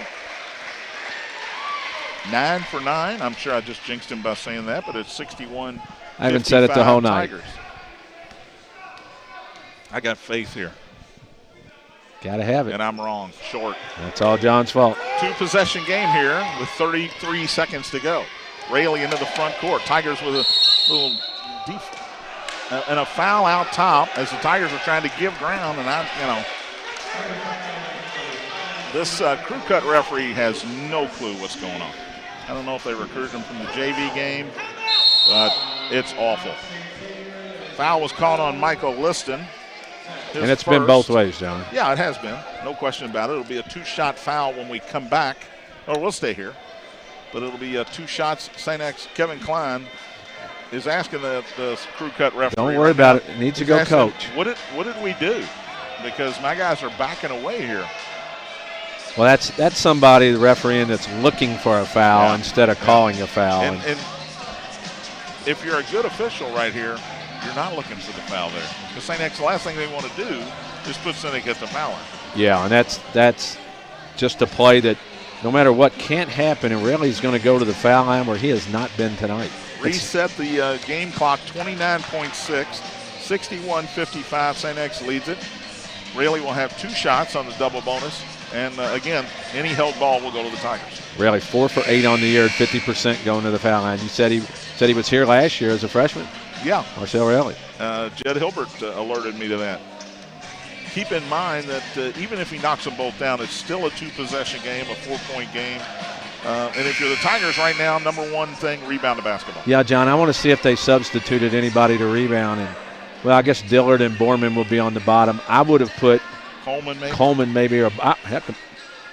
9 for 9. I'm sure I just jinxed him by saying that, but it's 61. I haven't said it the whole night. Tigers. I got faith here. Got to have it. And I'm wrong. Short. That's all John's fault. 2-possession game here with 33 seconds to go. Rayleigh into the front court. Tigers with a little deep and a foul out top as the Tigers are trying to give ground. And this crew cut referee has no clue what's going on. I don't know if they recruited him from the JV game, but it's awful. Foul was called on Michael Liston. And it's been both ways, John. Yeah, it has been. No question about it. It'll be a 2-shot foul when we come back. Or we'll stay here. But it'll be 2 shots. St. X, Kevin Klein is asking the crew cut referee. Don't worry about it. It needs to go coach. What did we do? Because my guys are backing away here. Well, that's somebody, the referee, that's looking for a foul instead of calling a foul. And if you're a good official right here, you're not looking for the foul there. Because St. X, the last thing they want to do is put Seneca at the foul line. Yeah, and that's just a play that no matter what can't happen, and Rayleigh's going to go to the foul line where he has not been tonight. Reset the game clock, 29.6, 61-55. St. X leads it. Rayleigh will have 2 shots on the double bonus. And, again, any held ball will go to the Tigers. Rayleigh 4 for 8 on the year, 50% going to the foul line. You said he was here last year as a freshman? Yeah. Marcel Rayleigh. Jed Hilbert alerted me to that. Keep in mind that even if he knocks them both down, it's still a 2-possession game, a 4-point game. And if you're the Tigers right now, number one thing, rebound the basketball. Yeah, John, I want to see if they substituted anybody to rebound. And well, I guess Dillard and Borman will be on the bottom. I would have put Coleman maybe, or heck,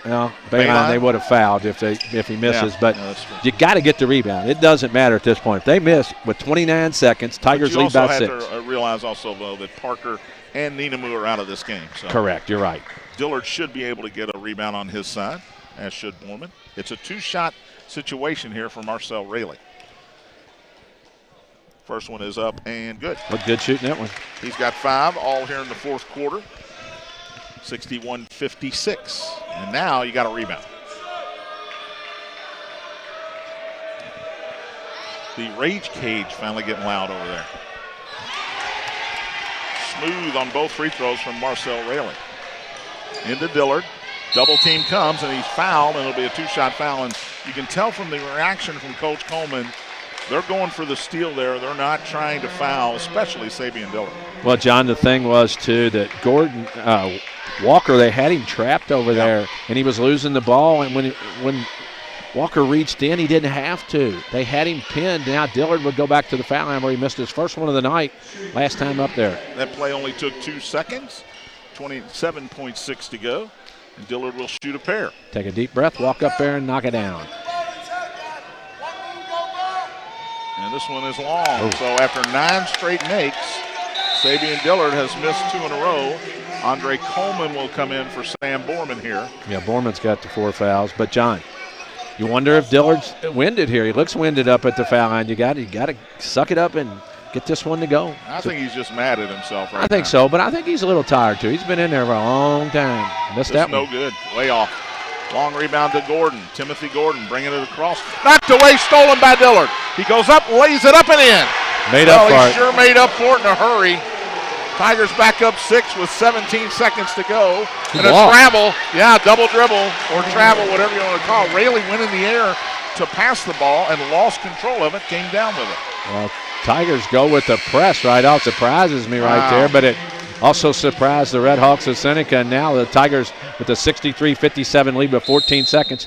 Well, Bayline, they would have fouled if he misses, but you got to get the rebound. It doesn't matter at this point. If they miss with 29 seconds, Tigers lead by 6. You also have to realize also, though, that Parker and Ninamu are out of this game. So correct, you're right. Dillard should be able to get a rebound on his side, as should Borman. It's a 2-shot situation here for Marcel Raley. First one is up and good. Looked good shooting that one. He's got 5 all here in the fourth quarter. 61-56. And now you got a rebound. The rage cage finally getting loud over there. Smooth on both free throws from Marcel Raley. Into Dillard. Double team comes and he's fouled, and it'll be a 2-shot foul. And you can tell from the reaction from Coach Coleman, they're going for the steal there. They're not trying to foul, especially Sabian Dillard. Well, John, the thing was, too, that Gordon Walker, they had him trapped over there, and he was losing the ball. And when Walker reached in, he didn't have to. They had him pinned. Now Dillard would go back to the foul line where he missed his first one of the night last time up there. That play only took 2 seconds, 27.6 to go, and Dillard will shoot a pair. Take a deep breath, walk up there, and knock it down. And this one is long. So after 9 straight makes, Sabian Dillard has missed 2 in a row. Andre Coleman will come in for Sam Borman here. Yeah, Borman's got the 4 fouls. But, John, you wonder if Dillard's winded here. He looks winded up at the foul line. You got to suck it up and get this one to go. I think he's just mad at himself right now. I think so, but I think he's a little tired, too. He's been in there for a long time. Missed that one. No good. Way off. Long rebound to Gordon. Timothy Gordon bringing it across. Knocked away, stolen by Dillard. He goes up, lays it up and in. Made up for it. He sure made up for it in a hurry. Tigers back up 6 with 17 seconds to go. And a travel. Yeah, double dribble or travel, whatever you want to call it. Raley went in the air to pass the ball and lost control of it, came down with it. Well, Tigers go with the press right off. Surprises me right there, but it also surprised the Red Hawks of Seneca. And now the Tigers with a 63-57 lead with 14 seconds.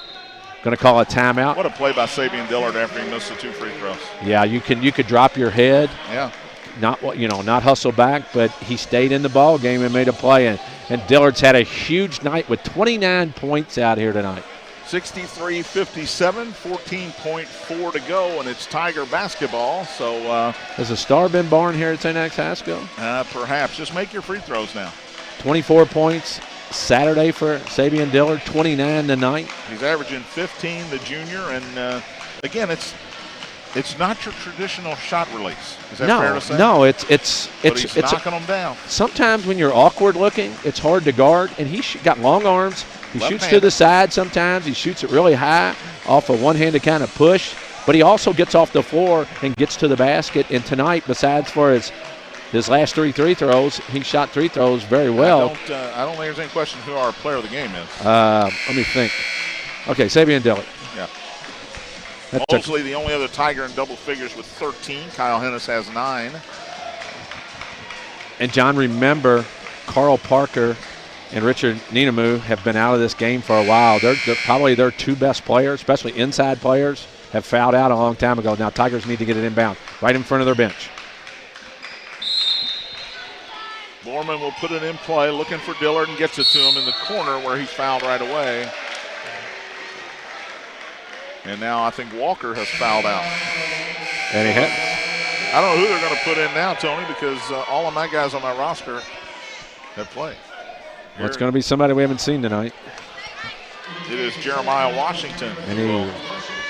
Going to call a timeout. What a play by Sabian Dillard after he missed the 2 free throws. Yeah, you could drop your head. Yeah. Not hustle back, but he stayed in the ball game and made a play. And Dillard's had a huge night with 29 points out here tonight. 63-57, 14.4 to go, and it's Tiger basketball. So has a star been born here at St. X High School? Perhaps. Just make your free throws now. 24 points Saturday for Sabian Dillard, 29 tonight. He's averaging 15, the junior, and again, it's not your traditional shot release. Is that fair to say? No, it's knocking them down. Sometimes when you're awkward looking, it's hard to guard, and he's got long arms. He shoots to the side sometimes. He shoots it really high off a one-handed kind of push, but he also gets off the floor and gets to the basket. And tonight, besides for his last 3 free throws, he shot 3 throws very well. I don't think there's any question who our player of the game is. Let me think. Okay, Sabian Dillard. Yeah. Mosely, the only other Tiger in double figures with 13. Kyle Hennis has 9. And, John, remember, Carl Parker and Richard Ninamu have been out of this game for a while. They're probably their 2 best players, especially inside players, have fouled out a long time ago. Now Tigers need to get it inbound right in front of their bench. Borman will put it in play, looking for Dillard, and gets it to him in the corner where he fouled right away. And now I think Walker has fouled out. And he has. I don't know who they're going to put in now, Tony, because all of my guys on my roster have played. Well, it's going to be somebody we haven't seen tonight. It is Jeremiah Washington. And he will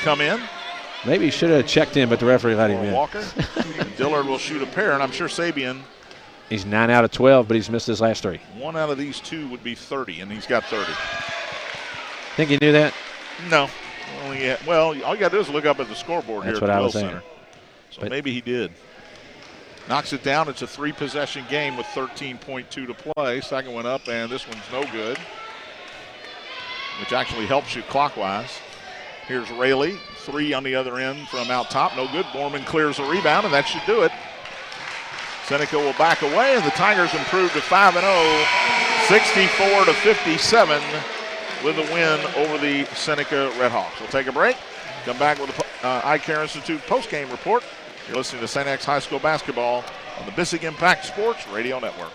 come in. Maybe he should have checked in, but the referee let him in. Walker. Dillard will shoot a pair, and I'm sure Sabian. He's 9 out of 12, but he's missed his last 3. 1 out of these 2 would be 30, and he's got 30. Think he knew that? No. Well, all you got to do is look up at the scoreboard here at the Will Center. So maybe he did. Knocks it down. It's a 3-possession game with 13.2 to play. Second one up, and this one's no good, which actually helps you clockwise. Here's Raley. 3 on the other end from out top. No good. Borman clears the rebound, and that should do it. Seneca will back away, and the Tigers improve to 5-0, 64-57 with a win over the Seneca Red Hawks. We'll take a break. Come back with the Eye Care Institute postgame report. You're listening to St. X High School basketball on the Bissig Impact Sports Radio Network.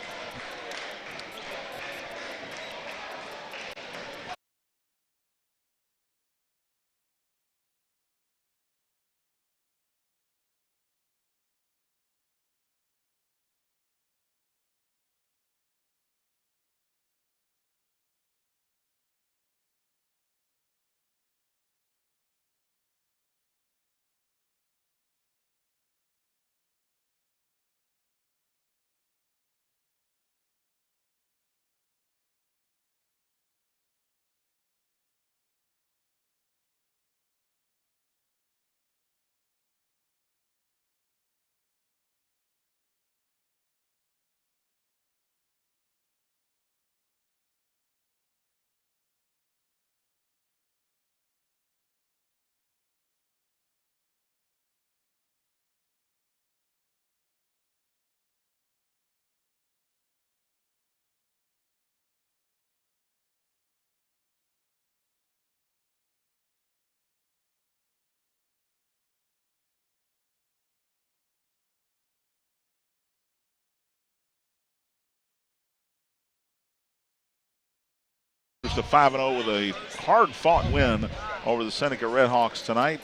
to 5-0 with a hard-fought win over the Seneca Redhawks tonight.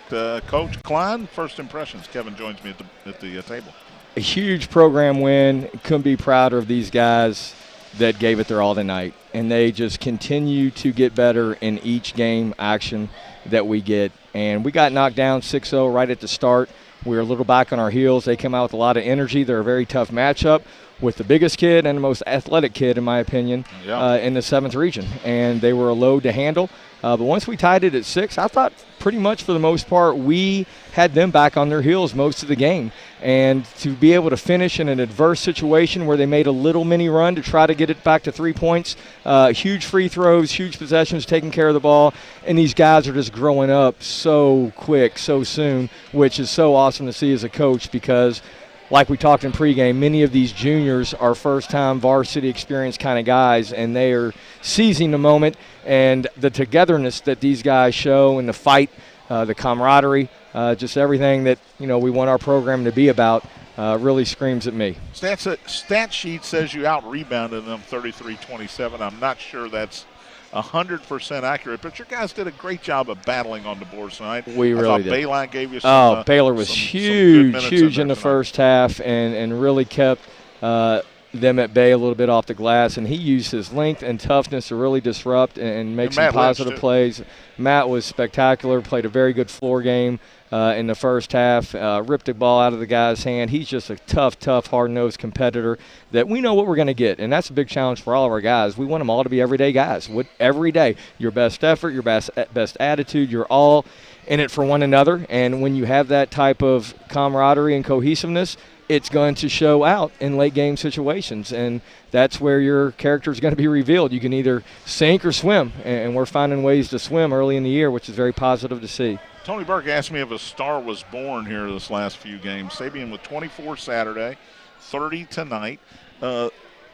Coach Klein, first impressions. Kevin joins me at the table. A huge program win. Couldn't be prouder of these guys that gave it their all tonight. And they just continue to get better in each game action that we get. And we got knocked down 6-0 right at the start. We were a little back on our heels. They came out with a lot of energy. They're a very tough matchup with the biggest kid and the most athletic kid, in my opinion, in the 7th region. And they were a load to handle. But once we tied it at 6, I thought pretty much for the most part we had them back on their heels most of the game. And to be able to finish in an adverse situation where they made a little mini run to try to get it back to 3 points, huge free throws, huge possessions, taking care of the ball. And these guys are just growing up so quick, so soon, which is so awesome to see as a coach because – like we talked in pregame, many of these juniors are first-time varsity experience kind of guys, and they are seizing the moment. And the togetherness that these guys show and the fight, the camaraderie, just everything that we want our program to be about really screams at me. Stat sheet says you out-rebounded them 33-27. I'm not sure that's 100% accurate, but your guys did a great job of battling on the boards tonight. We really did. Baylor gave you some. Baylor was huge in the first half and really kept them at bay a little bit off the glass, and he used his length and toughness to really disrupt and make some positive plays. Matt was spectacular, played a very good floor game in the first half, ripped the ball out of the guy's hand. He's just a tough, hard-nosed competitor that we know what we're going to get, and that's a big challenge for all of our guys. We want them all to be everyday guys. Every day, your best effort, your best attitude, you're all in it for one another, and when you have that type of camaraderie and cohesiveness, it's going to show out in late game situations, and that's where your character is going to be revealed. You can either sink or swim, and we're finding ways to swim early in the year, which is very positive to see. Tony Burke asked me if a star was born here this last few games. Sabian with 24 Saturday, 30 tonight.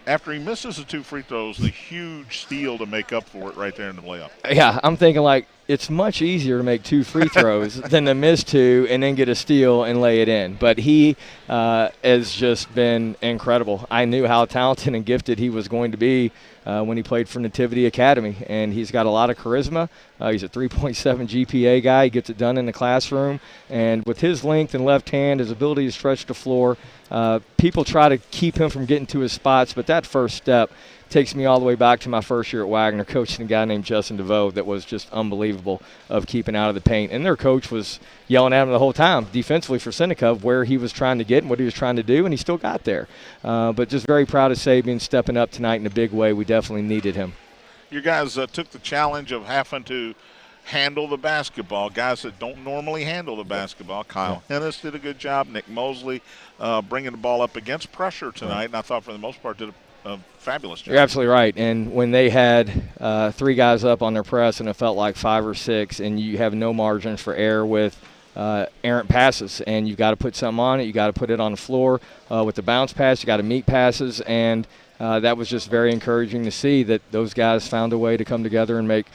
After he misses the 2 free throws, the huge steal to make up for it right there in the layup. Yeah, I'm thinking it's much easier to make 2 free throws than to miss 2 and then get a steal and lay it in. But he has just been incredible. I knew how talented and gifted he was going to be when he played for Nativity Academy, and he's got a lot of charisma. He's a 3.7 GPA guy. He gets it done in the classroom, and with his length and left hand, his ability to stretch the floor, people try to keep him from getting to his spots, but that first step takes me all the way back to my first year at Wagner, coaching a guy named Justin DeVoe that was just unbelievable of keeping out of the paint. And their coach was yelling at him the whole time defensively for Seneca of where he was trying to get and what he was trying to do, and he still got there. But just very proud of Sabian stepping up tonight in a big way. We definitely needed him. You guys took the challenge of having to handle the basketball, guys that don't normally handle the basketball. Kyle Hennis did a good job. Nick Mosely bringing the ball up against pressure tonight, and I thought for the most part did a fabulous job. You're absolutely right. And when they had 3 guys up on their press and it felt like 5 or 6, and you have no margins for error with errant passes, and you've got to put something on it, you got to put it on the floor with the bounce pass, you got to meet passes, and that was just very encouraging to see that those guys found a way to come together and make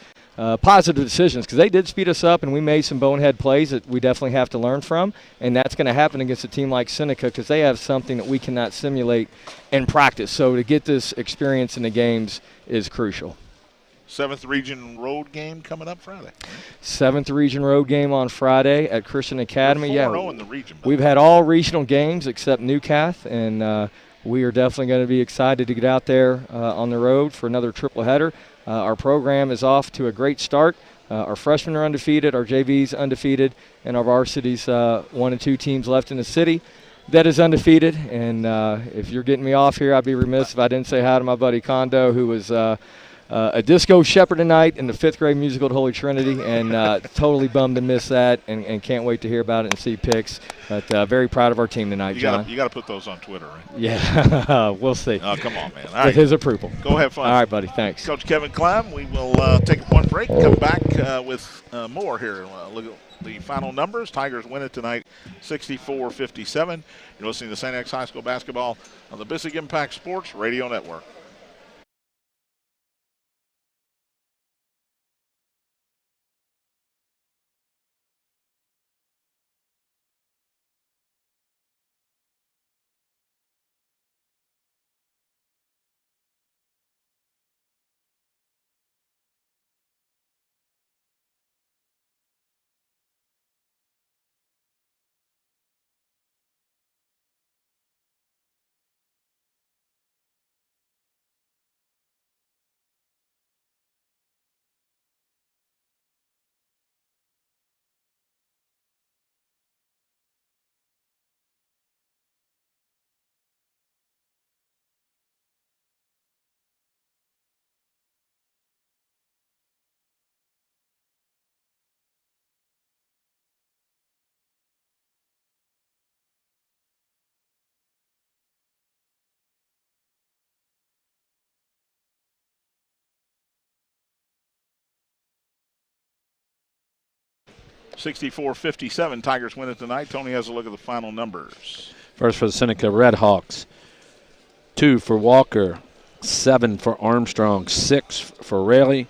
positive decisions, because they did speed us up and we made some bonehead plays that we definitely have to learn from, and that's going to happen against a team like Seneca because they have something that we cannot simulate in practice. So to get this experience in the games is crucial. 7th Region road game coming up Friday. 7th Region road game on Friday at Christian Academy. We're 4-0 in the region. We've had all regional games except Newcath, and we are definitely going to be excited to get out there on the road for another triple header. Our program is off to a great start. Our freshmen are undefeated, our JV's undefeated, and our varsity's 1 and 2 teams left in the city that is undefeated. And if you're getting me off here, I'd be remiss if I didn't say hi to my buddy Kondo, who was a disco shepherd tonight in the 5th grade musical at Holy Trinity, and totally bummed to miss that, and can't wait to hear about it and see pics. But very proud of our team tonight, John. You got to put those on Twitter, right? Yeah, we'll see. Oh, come on, man. All With right. his approval. Go have fun. All right, buddy. Thanks. Coach Kevin Klein, we will take one break, come back with more here. Look at the final numbers. Tigers win it tonight 64-57. You're listening to St. X High School basketball on the Bissig Impact Sports Radio Network. 64-57, Tigers win it tonight. Tony has a look at the final numbers. First for the Seneca Redhawks, 2 for Walker, 7 for Armstrong, 6 for Rayleigh,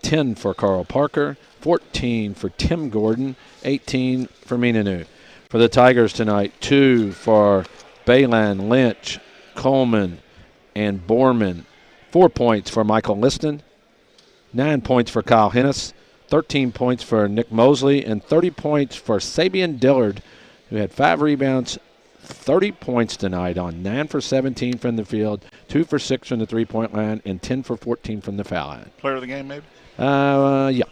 10 for Carl Parker, 14 for Tim Gordon, 18 for Minanu. For the Tigers tonight, 2 for Bayland, Lynch, Coleman, and Borman. 4 points for Michael Liston, 9 points for Kyle Hennis, 13 points for Nick Mosely, and 30 points for Sabian Dillard, who had 5 rebounds, 30 points tonight on 9 for 17 from the field, 2 for 6 from the three-point line, and 10 for 14 from the foul line. Player of the game, maybe? Yeah.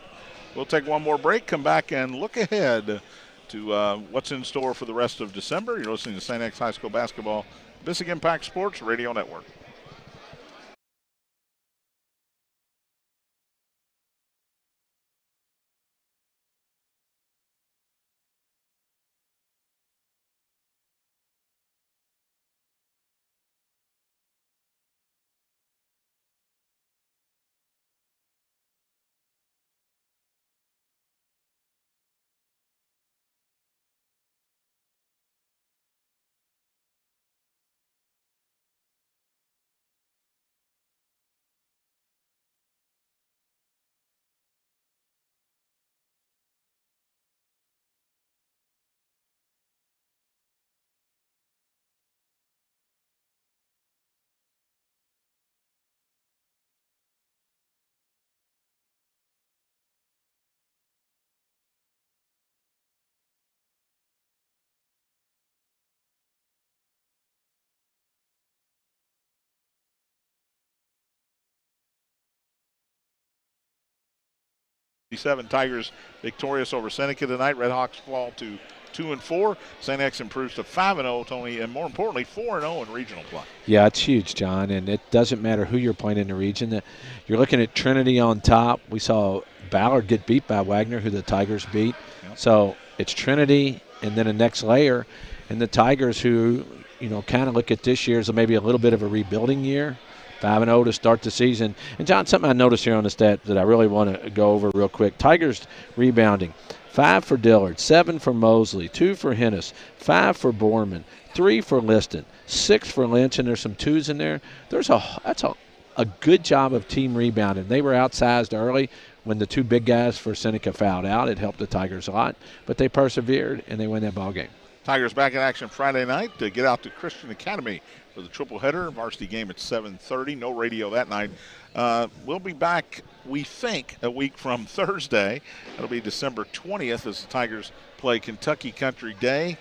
We'll take one more break, come back and look ahead to what's in store for the rest of December. You're listening to St. X High School Basketball, Bissing Impact Sports Radio Network. Tigers victorious over Seneca tonight. Redhawks fall to 2-4. St. X improves to 5-0, Tony, and more importantly, 4-0 in regional play. Yeah, it's huge, John, and it doesn't matter who you're playing in the region. You're looking at Trinity on top. We saw Ballard get beat by Wagner, who the Tigers beat. Yep. So it's Trinity and then the next layer, and the Tigers who, kind of look at this year as maybe a little bit of a rebuilding year. 5-0 to start the season. And, John, something I noticed here on the stat that I really want to go over real quick. Tigers rebounding. 5 for Dillard, 7 for Mosely, 2 for Hennis, 5 for Borman, 3 for Liston, 6 for Lynch, and there's some 2s in there. That's a good job of team rebounding. They were outsized early when the 2 big guys for Seneca fouled out. It helped the Tigers a lot, but they persevered, and they win that ball game. Tigers back in action Friday night to get out to Christian Academy for the triple header. Varsity game at 7:30. No radio that night. We'll be back, we think, a week from Thursday. It'll be December 20th as the Tigers play Kentucky Country Day.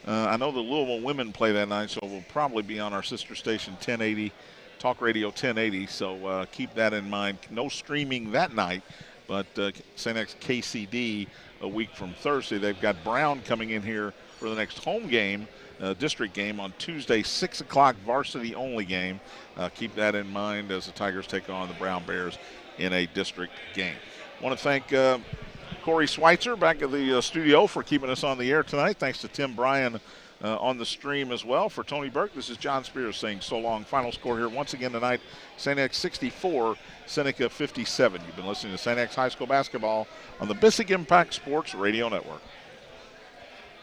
I know the Louisville women play that night, so we'll probably be on our sister station 1080, Talk Radio 1080. So keep that in mind. No streaming that night, but St. X KCD a week from Thursday. They've got Brown coming in here for the next home game, district game on Tuesday, 6 o'clock, varsity only game. Keep that in mind as the Tigers take on the Brown Bears in a district game. I want to thank Corey Schweitzer back at the studio for keeping us on the air tonight. Thanks to Tim Bryan on the stream as well. For Tony Burke, this is John Spears saying so long. Final score here once again tonight, St. X 64, Seneca 57. You've been listening to St. X High School Basketball on the Bissing Impact Sports Radio Network.